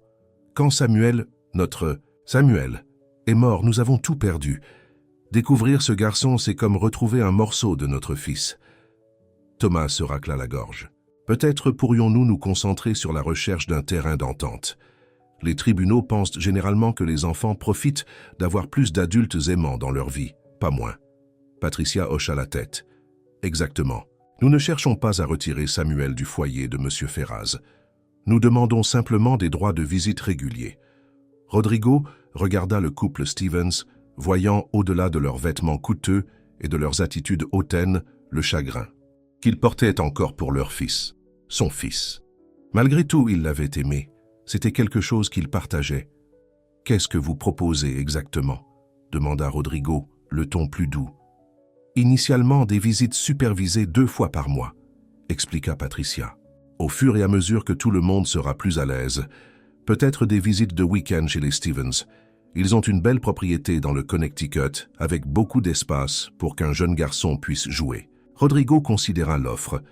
Quand notre Samuel, est mort, nous avons tout perdu. Découvrir ce garçon, c'est comme retrouver un morceau de notre fils. Thomas se racla la gorge. Peut-être pourrions-nous nous concentrer sur la recherche d'un terrain d'entente. Les tribunaux pensent généralement que les enfants profitent d'avoir plus d'adultes aimants dans leur vie, pas moins. Patricia hocha la tête. Exactement. Nous ne cherchons pas à retirer Samuel du foyer de M. Ferraz. Nous demandons simplement des droits de visite réguliers. Rodrigo regarda le couple Stevens, voyant au-delà de leurs vêtements coûteux et de leurs attitudes hautaines le chagrin qu'ils portaient encore pour leur fils, son fils. Malgré tout, il l'avait aimé. C'était quelque chose qu'il partageait. « Qu'est-ce que vous proposez exactement ?» demanda Rodrigo, le ton plus doux. « Initialement, des visites supervisées 2 fois par mois, » expliqua Patricia. Au fur et à mesure que tout le monde sera plus à l'aise, peut-être des visites de week-end chez les Stevens. Ils ont une belle propriété dans le Connecticut avec beaucoup d'espace pour qu'un jeune garçon puisse jouer. Rodrigo considéra l'offre.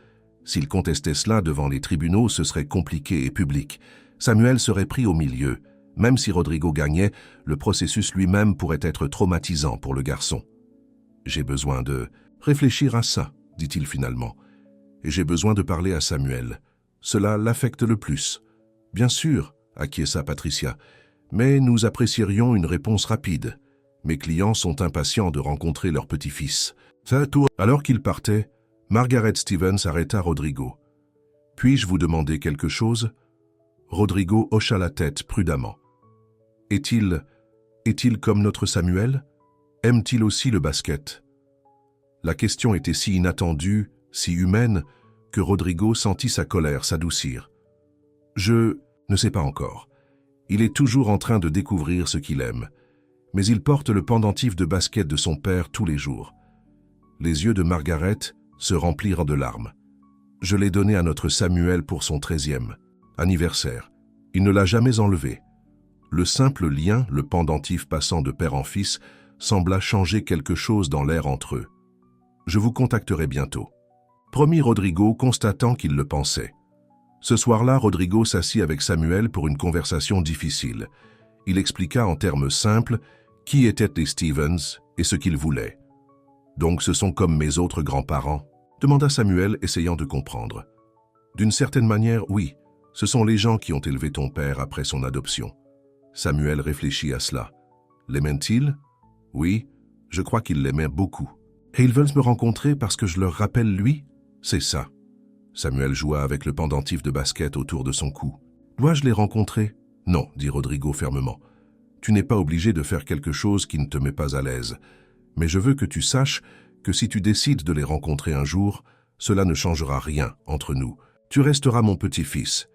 S'il contestait cela devant les tribunaux, ce serait compliqué et public. Samuel serait pris au milieu. Même si Rodrigo gagnait, le processus lui-même pourrait être traumatisant pour le garçon. « J'ai besoin de réfléchir à ça », dit-il finalement. « Et j'ai besoin de parler à Samuel. Cela l'affecte le plus. » « Bien sûr, » acquiesça Patricia, « mais nous apprécierions une réponse rapide. Mes clients sont impatients de rencontrer leur petit-fils. » Alors qu'il partait, Margaret Stevens arrêta Rodrigo. « Puis-je vous demander quelque chose ?» Rodrigo hocha la tête prudemment. « Est-il comme notre Samuel? Aime-t-il aussi le basket ?» La question était si inattendue, si humaine, que Rodrigo sentit sa colère s'adoucir. « Je ne sais pas encore. Il est toujours en train de découvrir ce qu'il aime. Mais il porte le pendentif de basket de son père tous les jours. » Les yeux de Margaret se remplirent de larmes. « Je l'ai donné à notre Samuel pour son 13e anniversaire. Il ne l'a jamais enlevé. » Le simple lien, le pendentif passant de père en fils, sembla changer quelque chose dans l'air entre eux. « Je vous contacterai bientôt. » Promit Rodrigo, constatant qu'il le pensait. Ce soir-là, Rodrigo s'assit avec Samuel pour une conversation difficile. Il expliqua en termes simples qui étaient les Stevens et ce qu'ils voulaient. « Donc ce sont comme mes autres grands-parents ?» demanda Samuel, essayant de comprendre. « D'une certaine manière, oui. Ce sont les gens qui ont élevé ton père après son adoption. » Samuel réfléchit à cela. « L'aimait-il? » ?»« Oui, je crois qu'il l'aimait beaucoup. »« Et ils veulent me rencontrer parce que je leur rappelle lui? » »« C'est ça. » Samuel joua avec le pendentif de basket autour de son cou. « Dois-je les rencontrer? »« Non, » dit Rodrigo fermement. « Tu n'es pas obligé de faire quelque chose qui ne te met pas à l'aise. Mais je veux que tu saches que si tu décides de les rencontrer un jour, cela ne changera rien entre nous. Tu resteras mon petit-fils.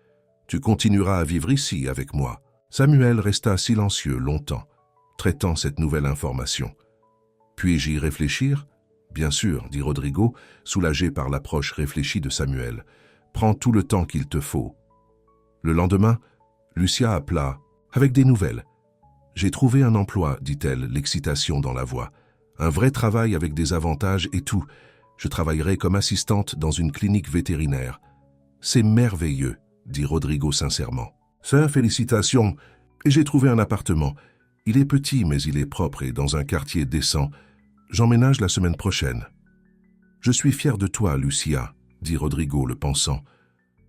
Tu continueras à vivre ici avec moi. » Samuel resta silencieux longtemps, traitant cette nouvelle information. « Puis-je y réfléchir? » « Bien sûr, » dit Rodrigo, soulagé par l'approche réfléchie de Samuel. « Prends tout le temps qu'il te faut. » Le lendemain, Lucia appela, avec des nouvelles. « J'ai trouvé un emploi, dit-elle, l'excitation dans la voix. Un vrai travail avec des avantages et tout. Je travaillerai comme assistante dans une clinique vétérinaire. »« C'est merveilleux, » dit Rodrigo sincèrement. « Félicitations. Et j'ai trouvé un appartement. Il est petit, mais il est propre et dans un quartier décent. J'emménage la semaine prochaine. »« Je suis fier de toi, Lucia, » dit Rodrigo, le pensant.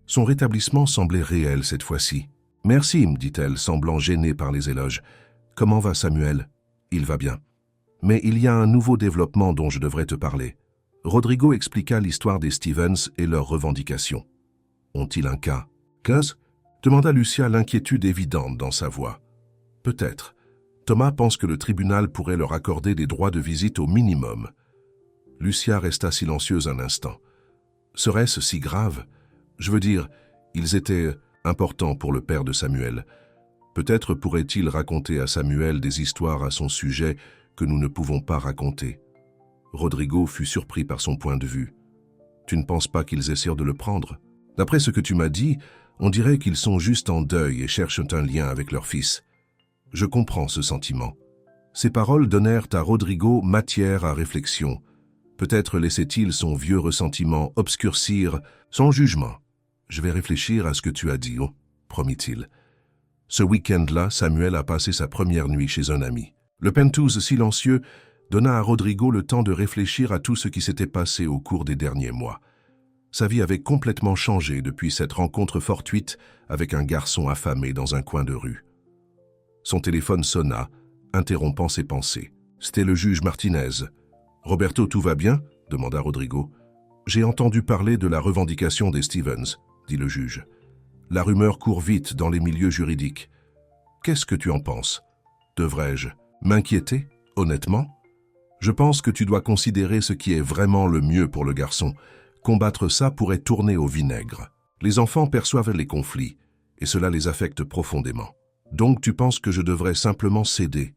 Son rétablissement semblait réel cette fois-ci. « Merci, » dit-elle, semblant gênée par les éloges. « Comment va Samuel? »« Il va bien. Mais il y a un nouveau développement dont je devrais te parler. » Rodrigo expliqua l'histoire des Stevens et leurs revendications. « Ont-ils un cas? »« Qu'est-ce » demanda Lucia, l'inquiétude évidente dans sa voix. « Peut-être. Thomas pense que le tribunal pourrait leur accorder des droits de visite au minimum. » Lucia resta silencieuse un instant. « Serait-ce si grave? Je veux dire, ils étaient importants pour le père de Samuel. Peut-être pourrait-il raconter à Samuel des histoires à son sujet que nous ne pouvons pas raconter. » Rodrigo fut surpris par son point de vue. « Tu ne penses pas qu'ils essaient de le prendre? D'après ce que tu m'as dit, on dirait qu'ils sont juste en deuil et cherchent un lien avec leur fils. Je comprends ce sentiment. » Ces paroles donnèrent à Rodrigo matière à réflexion. Peut-être laissait-il son vieux ressentiment obscurcir son jugement. « Je vais réfléchir à ce que tu as dit, oh, promit-il. Ce week-end-là, Samuel a passé sa première nuit chez un ami. Le pentouse silencieux donna à Rodrigo le temps de réfléchir à tout ce qui s'était passé au cours des derniers mois. Sa vie avait complètement changé depuis cette rencontre fortuite avec un garçon affamé dans un coin de rue. Son téléphone sonna, interrompant ses pensées. C'était le juge Martinez. « Roberto, tout va bien ?» demanda Rodrigo. « J'ai entendu parler de la revendication des Stevens, » dit le juge. « La rumeur court vite dans les milieux juridiques. Qu'est-ce que tu en penses? Devrais-je m'inquiéter, honnêtement? Je pense que tu dois considérer ce qui est vraiment le mieux pour le garçon. Combattre ça pourrait tourner au vinaigre. Les enfants perçoivent les conflits, et cela les affecte profondément. Donc tu penses que je devrais simplement céder,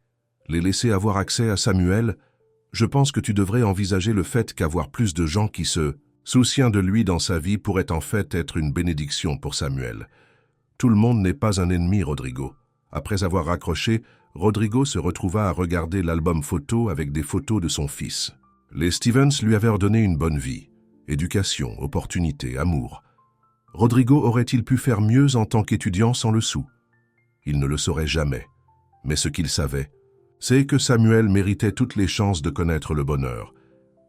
les laisser avoir accès à Samuel? Je pense que tu devrais envisager le fait qu'avoir plus de gens qui se Soucien de lui dans sa vie pourrait en fait être une bénédiction pour Samuel. Tout le monde n'est pas un ennemi, Rodrigo. Après avoir raccroché, Rodrigo se retrouva à regarder l'album photo avec des photos de son fils. Les Stevens lui avaient ordonné une bonne vie, éducation, opportunité, amour. Rodrigo aurait-il pu faire mieux en tant qu'étudiant sans le sou? Il ne le saurait jamais. Mais ce qu'il savait, c'est que Samuel méritait toutes les chances de connaître le bonheur.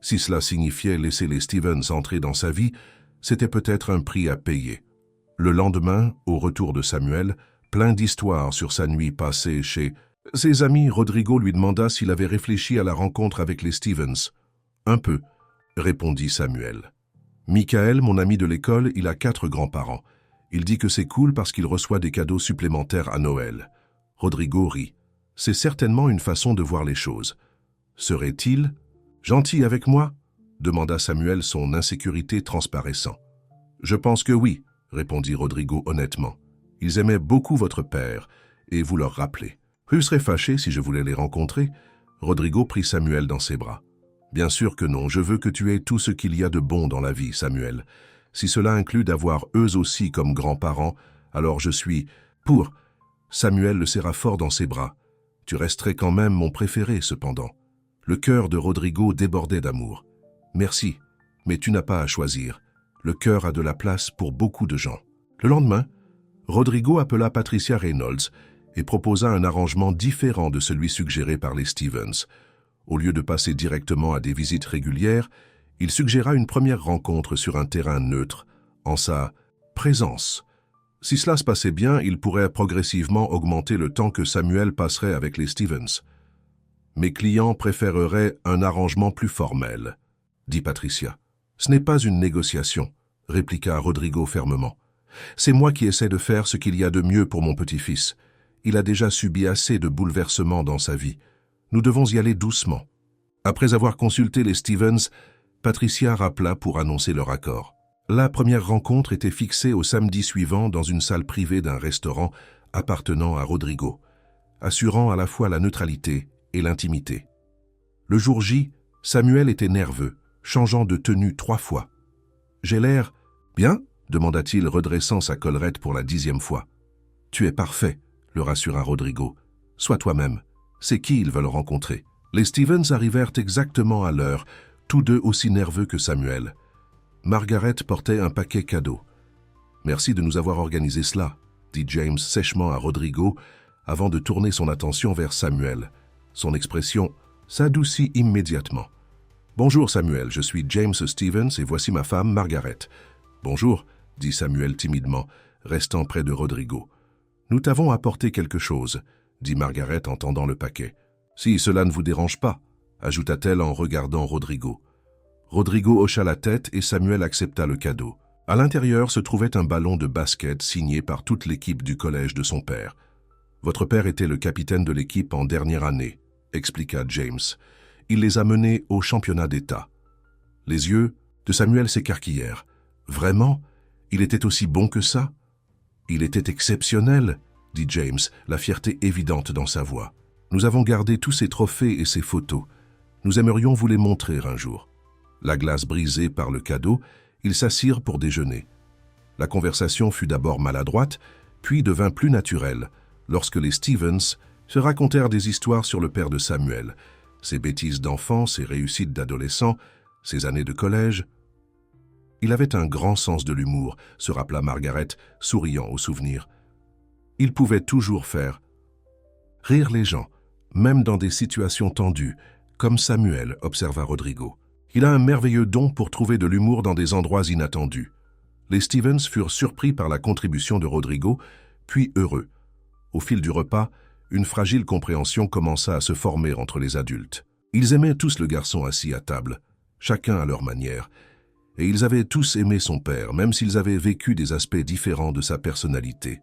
Si cela signifiait laisser les Stevens entrer dans sa vie, c'était peut-être un prix à payer. Le lendemain, au retour de Samuel, plein d'histoires sur sa nuit passée chez ses amis, Rodrigo lui demanda s'il avait réfléchi à la rencontre avec les Stevens. « Un peu », répondit Samuel. « Michael, mon ami de l'école, il a 4 grands-parents. Il dit que c'est cool parce qu'il reçoit des cadeaux supplémentaires à Noël. » Rodrigo rit. « C'est certainement une façon de voir les choses. »« Serait-il gentil avec moi ?» demanda Samuel, son insécurité transparaissant. « Je pense que oui, » répondit Rodrigo honnêtement. « Ils aimaient beaucoup votre père, et vous leur rappelez. Vous serez fâché si je voulais les rencontrer ?» Rodrigo prit Samuel dans ses bras. « Bien sûr que non, je veux que tu aies tout ce qu'il y a de bon dans la vie, Samuel. Si cela inclut d'avoir eux aussi comme grands-parents, alors je suis pour. » Samuel le serra fort dans ses bras. « Tu resterais quand même mon préféré, cependant. » Le cœur de Rodrigo débordait d'amour. « Merci, mais tu n'as pas à choisir. Le cœur a de la place pour beaucoup de gens. » Le lendemain, Rodrigo appela Patricia Reynolds et proposa un arrangement différent de celui suggéré par les Stevens. Au lieu de passer directement à des visites régulières, il suggéra une première rencontre sur un terrain neutre, en sa présence. Si cela se passait bien, il pourrait progressivement augmenter le temps que Samuel passerait avec les Stevens. « Mes clients préféreraient un arrangement plus formel, » dit Patricia. « Ce n'est pas une négociation, » répliqua Rodrigo fermement. « C'est moi qui essaie de faire ce qu'il y a de mieux pour mon petit-fils. Il a déjà subi assez de bouleversements dans sa vie. Nous devons y aller doucement. » Après avoir consulté les Stevens, Patricia rappela pour annoncer leur accord. La première rencontre était fixée au samedi suivant dans une salle privée d'un restaurant appartenant à Rodrigo, assurant à la fois la neutralité et l'intimité. Le jour J, Samuel était nerveux, changeant de tenue 3 fois. « J'ai l'air bien ?» demanda-t-il, redressant sa collerette pour la 10e fois. « Tu es parfait », le rassura Rodrigo. « Sois toi-même. C'est qui ils veulent rencontrer ?» Les Stevens arrivèrent exactement à l'heure, tous deux aussi nerveux que Samuel. Margaret portait un paquet cadeau. « Merci de nous avoir organisé cela », dit James sèchement à Rodrigo, avant de tourner son attention vers Samuel. Son expression s'adoucit immédiatement. « Bonjour Samuel, je suis James Stevens et voici ma femme Margaret. »« Bonjour », dit Samuel timidement, restant près de Rodrigo. « Nous t'avons apporté quelque chose », dit Margaret en tendant le paquet. « Si cela ne vous dérange pas », ajouta-t-elle en regardant Rodrigo. Rodrigo hocha la tête et Samuel accepta le cadeau. À l'intérieur se trouvait un ballon de basket signé par toute l'équipe du collège de son père. « Votre père était le capitaine de l'équipe en dernière année », expliqua James. « Il les a menés au championnat d'État. » Les yeux de Samuel s'écarquillèrent. « Vraiment? Il était aussi bon que ça ?»« Il était exceptionnel », dit James, la fierté évidente dans sa voix. « Nous avons gardé tous ces trophées et ces photos. Nous aimerions vous les montrer un jour. » La glace brisée par le cadeau, ils s'assirent pour déjeuner. La conversation fut d'abord maladroite, puis devint plus naturelle, lorsque les Stevens se racontèrent des histoires sur le père de Samuel, ses bêtises d'enfant, ses réussites d'adolescent, ses années de collège. Il avait un grand sens de l'humour, se rappela Margaret, souriant au souvenir. Il pouvait toujours faire rire les gens, même dans des situations tendues, comme Samuel, observa Rodrigo. Il a un merveilleux don pour trouver de l'humour dans des endroits inattendus. Les Stevens furent surpris par la contribution de Rodrigo, puis heureux. Au fil du repas, une fragile compréhension commença à se former entre les adultes. Ils aimaient tous le garçon assis à table, chacun à leur manière, et ils avaient tous aimé son père, même s'ils avaient vécu des aspects différents de sa personnalité.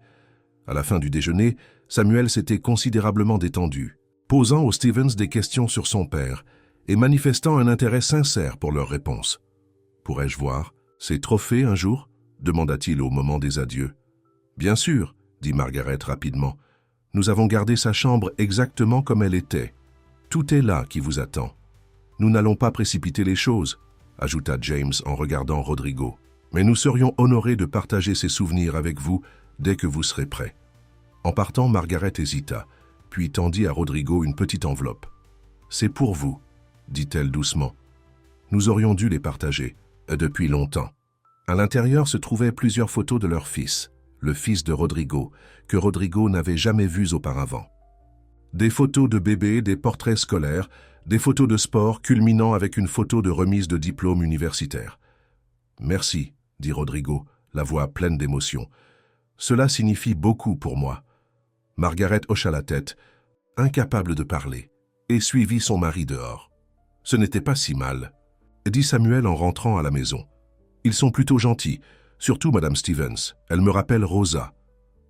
À la fin du déjeuner, Samuel s'était considérablement détendu, posant aux Stevens des questions sur son père et manifestant un intérêt sincère pour leurs réponses. « Pourrais-je voir ces trophées un jour ?» demanda-t-il au moment des adieux. « Bien sûr », dit Margaret rapidement. « Nous avons gardé sa chambre exactement comme elle était. Tout est là qui vous attend. Nous n'allons pas précipiter les choses. ajouta James en regardant Rodrigo. Mais nous serions honorés de partager ces souvenirs avec vous dès que vous serez prêt. En partant, Margaret hésita, puis tendit à Rodrigo une petite enveloppe. « C'est pour vous, » dit-elle doucement. « Nous aurions dû les partager, depuis longtemps. » À l'intérieur se trouvaient plusieurs photos de leur fils, le fils de Rodrigo, que Rodrigo n'avait jamais vus auparavant. Des photos de bébés, des portraits scolaires, des photos de sport culminant avec une photo de remise de diplôme universitaire. « Merci, » dit Rodrigo, la voix pleine d'émotion. « Cela signifie beaucoup pour moi. » Margaret hocha la tête, incapable de parler, et suivit son mari dehors. « Ce n'était pas si mal, » dit Samuel en rentrant à la maison. « Ils sont plutôt gentils, surtout Madame Stevens. Elle me rappelle Rosa. »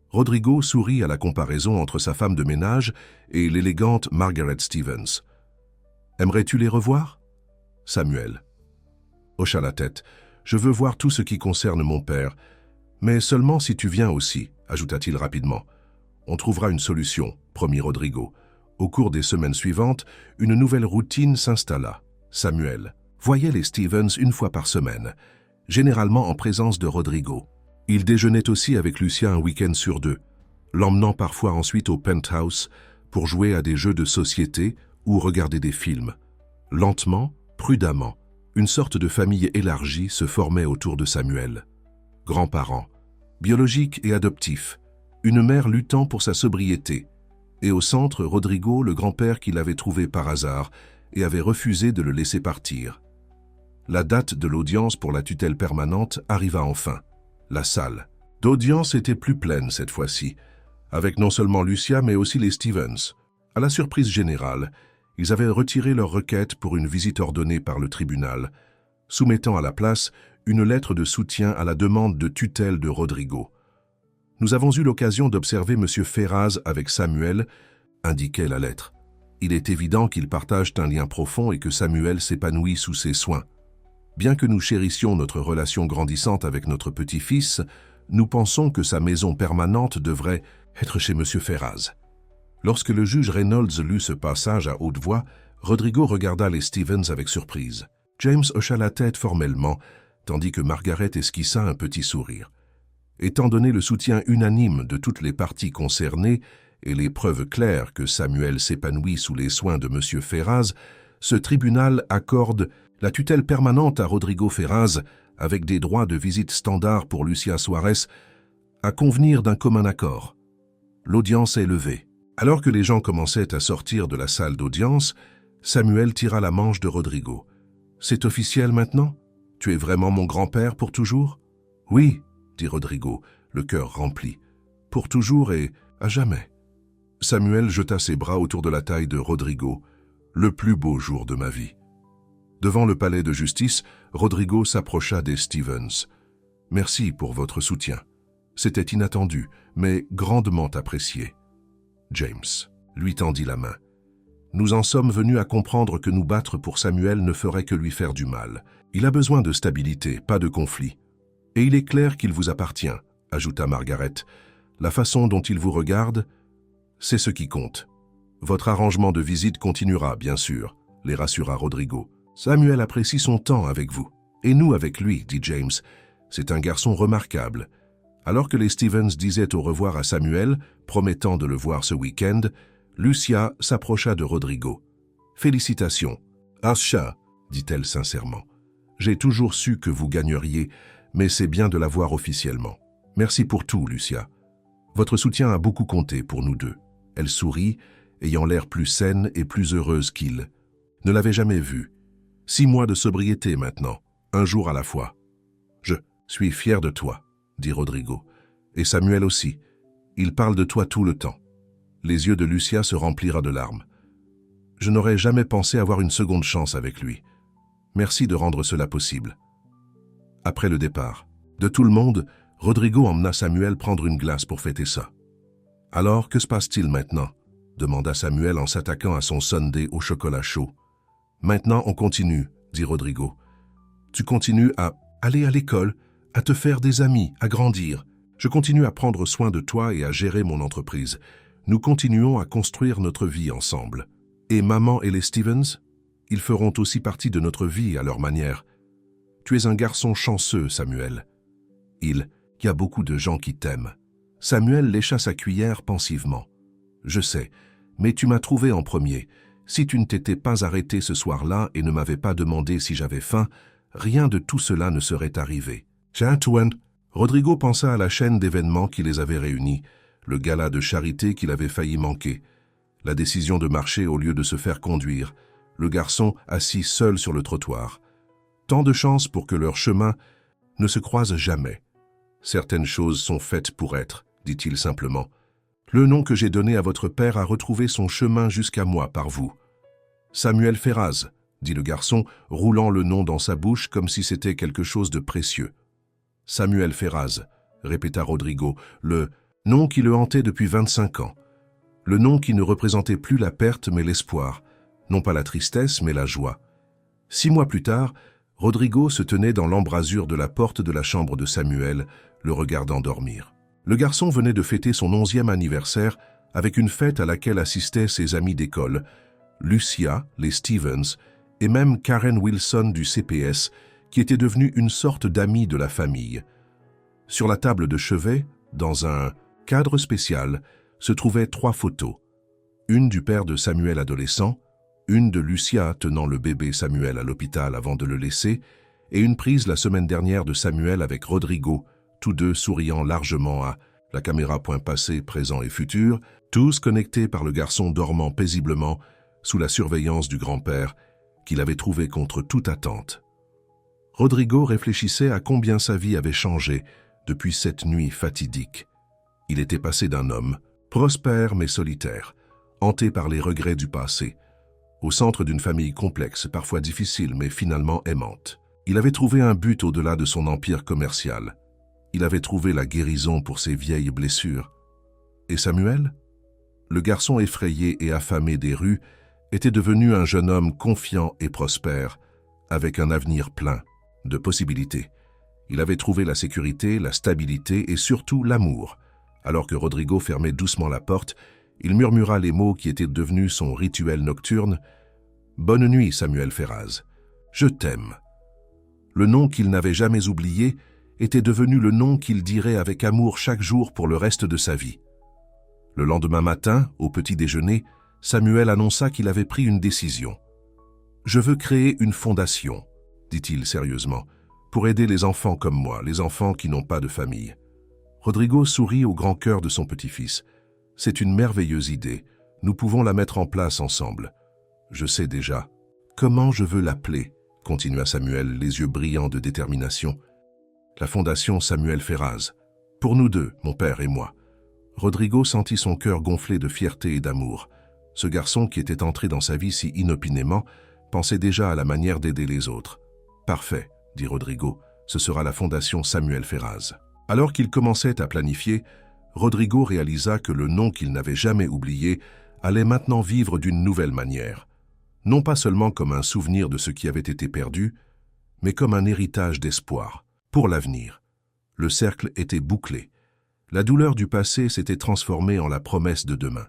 Rodrigo sourit à la comparaison entre sa femme de ménage et l'élégante Margaret Stevens. « Aimerais-tu les revoir ?» Samuel hocha la tête. « Je veux voir tout ce qui concerne mon père, mais seulement si tu viens aussi, » ajouta-t-il rapidement. « On trouvera une solution, » promit Rodrigo. Au cours des semaines suivantes, une nouvelle routine s'installa. Samuel voyait les Stevens une fois par semaine, généralement en présence de Rodrigo. Il déjeunait aussi avec Lucia un week-end sur deux, l'emmenant parfois ensuite au penthouse pour jouer à des jeux de société ou regarder des films. Lentement, prudemment, une sorte de famille élargie se formait autour de Samuel. Grands-parents, biologiques et adoptifs, une mère luttant pour sa sobriété, et au centre, Rodrigo, le grand-père qu'il avait trouvé par hasard et avait refusé de le laisser partir. La date de l'audience pour la tutelle permanente arriva enfin. La salle d'audience était plus pleine cette fois-ci, avec non seulement Lucia mais aussi les Stevens. À la surprise générale, ils avaient retiré leur requête pour une visite ordonnée par le tribunal, soumettant à la place une lettre de soutien à la demande de tutelle de Rodrigo. « Nous avons eu l'occasion d'observer M. Ferraz avec Samuel », indiquait la lettre. « Il est évident qu'ils partagent un lien profond et que Samuel s'épanouit sous ses soins. Bien que nous chérissions notre relation grandissante avec notre petit-fils, nous pensons que sa maison permanente devrait être chez M. Ferraz. » Lorsque le juge Reynolds lut ce passage à haute voix, Rodrigo regarda les Stevens avec surprise. James hocha la tête formellement, tandis que Margaret esquissa un petit sourire. Étant donné le soutien unanime de toutes les parties concernées et les preuves claires que Samuel s'épanouit sous les soins de M. Ferraz, ce tribunal accorde la tutelle permanente à Rodrigo Ferraz avec des droits de visite standards pour Lucia Suarez à convenir d'un commun accord. L'audience est levée. Alors que les gens commençaient à sortir de la salle d'audience, Samuel tira la manche de Rodrigo. « C'est officiel maintenant? Tu es vraiment mon grand-père pour toujours? »« Oui, » dit Rodrigo, le cœur rempli. « Pour toujours et à jamais. » Samuel jeta ses bras autour de la taille de Rodrigo. « Le plus beau jour de ma vie. » Devant le palais de justice, Rodrigo s'approcha des Stevens. « Merci pour votre soutien. C'était inattendu, mais grandement apprécié. » James lui tendit la main. « Nous en sommes venus à comprendre que nous battre pour Samuel ne ferait que lui faire du mal. Il a besoin de stabilité, pas de conflit. Et il est clair qu'il vous appartient, » ajouta Margaret. « La façon dont il vous regarde, c'est ce qui compte. Votre arrangement de visite continuera, bien sûr, » les rassura Rodrigo. « Samuel apprécie son temps avec vous. Et nous avec lui, » dit James. « C'est un garçon remarquable. » Alors que les Stevens disaient au revoir à Samuel, promettant de le voir ce week-end, Lucia s'approcha de Rodrigo. « Félicitations. »« Asha, » dit-elle sincèrement. « J'ai toujours su que vous gagneriez, mais c'est bien de l'avoir officiellement. Merci pour tout, Lucia. Votre soutien a beaucoup compté pour nous deux. » Elle sourit, ayant l'air plus saine et plus heureuse qu'il ne l'avait jamais vue. 6 mois de sobriété maintenant, un jour à la fois. « Je suis fier de toi, » dit Rodrigo. « Et Samuel aussi. Il parle de toi tout le temps. » Les yeux de Lucia se remplirent de larmes. « Je n'aurais jamais pensé avoir une seconde chance avec lui. Merci de rendre cela possible. » Après le départ de tout le monde, Rodrigo emmena Samuel prendre une glace pour fêter ça. « Alors, que se passe-t-il maintenant ?» demanda Samuel en s'attaquant à son sundae au chocolat chaud. « Maintenant, on continue, » dit Rodrigo. « Tu continues à aller à l'école, à te faire des amis, à grandir. Je continue à prendre soin de toi et à gérer mon entreprise. Nous continuons à construire notre vie ensemble. Et maman et les Stevens, ils feront aussi partie de notre vie à leur manière. Tu es un garçon chanceux, Samuel. Il y a beaucoup de gens qui t'aiment. Samuel lécha sa cuillère pensivement. Je sais, mais tu m'as trouvé en premier. Si tu ne t'étais pas arrêté ce soir-là et ne m'avais pas demandé si j'avais faim, rien de tout cela ne serait arrivé. Antoine. Rodrigo pensa à la chaîne d'événements qui les avait réunis, le gala de charité qu'il avait failli manquer, la décision de marcher au lieu de se faire conduire, le garçon assis seul sur le trottoir. Tant de chance pour que leurs chemins ne se croisent jamais. Certaines choses sont faites pour être, dit-il simplement. Le nom que j'ai donné à votre père a retrouvé son chemin jusqu'à moi par vous. Samuel Ferraz, dit le garçon, roulant le nom dans sa bouche comme si c'était quelque chose de précieux. Samuel Ferraz, répéta Rodrigo, le nom qui le hantait depuis 25 ans. Le nom qui ne représentait plus la perte mais l'espoir, non pas la tristesse mais la joie. 6 mois plus tard, Rodrigo se tenait dans l'embrasure de la porte de la chambre de Samuel, le regardant dormir. Le garçon venait de fêter son 11e anniversaire avec une fête à laquelle assistaient ses amis d'école, Lucia, les Stevens, et même Karen Wilson du CPS, qui était devenue une sorte d'amie de la famille. Sur la table de chevet, dans un cadre spécial, se trouvaient 3 photos. Une du père de Samuel adolescent, une de Lucia tenant le bébé Samuel à l'hôpital avant de le laisser, et une prise la semaine dernière de Samuel avec Rodrigo, tous deux souriant largement à la caméra point passé, présent et futur, tous connectés par le garçon dormant paisiblement sous la surveillance du grand-père qu'il avait trouvé contre toute attente. Rodrigo réfléchissait à combien sa vie avait changé depuis cette nuit fatidique. Il était passé d'un homme, prospère mais solitaire, hanté par les regrets du passé, au centre d'une famille complexe, parfois difficile mais finalement aimante. Il avait trouvé un but au-delà de son empire commercial. Il avait trouvé la guérison pour ses vieilles blessures. Et Samuel? Le garçon effrayé et affamé des rues était devenu un jeune homme confiant et prospère, avec un avenir plein de possibilités. Il avait trouvé la sécurité, la stabilité et surtout l'amour. Alors que Rodrigo fermait doucement la porte, il murmura les mots qui étaient devenus son rituel nocturne. « Bonne nuit, Samuel Ferraz. Je t'aime. » Le nom qu'il n'avait jamais oublié était devenu le nom qu'il dirait avec amour chaque jour pour le reste de sa vie. Le lendemain matin, au petit déjeuner, Samuel annonça qu'il avait pris une décision. « Je veux créer une fondation, » dit-il sérieusement, « pour aider les enfants comme moi, les enfants qui n'ont pas de famille. » Rodrigo sourit au grand cœur de son petit-fils. « C'est une merveilleuse idée. Nous pouvons la mettre en place ensemble. Je sais déjà. Comment je veux l'appeler ?» continua Samuel, les yeux brillants de détermination. « La fondation Samuel Ferraz. Pour nous deux, mon père et moi. » Rodrigo sentit son cœur gonfler de fierté et d'amour. Ce garçon qui était entré dans sa vie si inopinément pensait déjà à la manière d'aider les autres. « Parfait, » dit Rodrigo, « ce sera la fondation Samuel Ferraz. » Alors qu'il commençait à planifier, Rodrigo réalisa que le nom qu'il n'avait jamais oublié allait maintenant vivre d'une nouvelle manière. Non pas seulement comme un souvenir de ce qui avait été perdu, mais comme un héritage d'espoir, pour l'avenir. Le cercle était bouclé. La douleur du passé s'était transformée en la promesse de demain.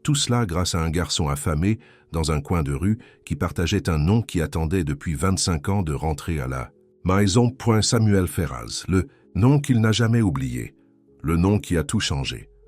Tout cela grâce à un garçon affamé dans un coin de rue qui partageait un nom qui attendait depuis 25 ans de rentrer à la maison. Samuel Ferraz, le nom qu'il n'a jamais oublié, le nom qui a tout changé.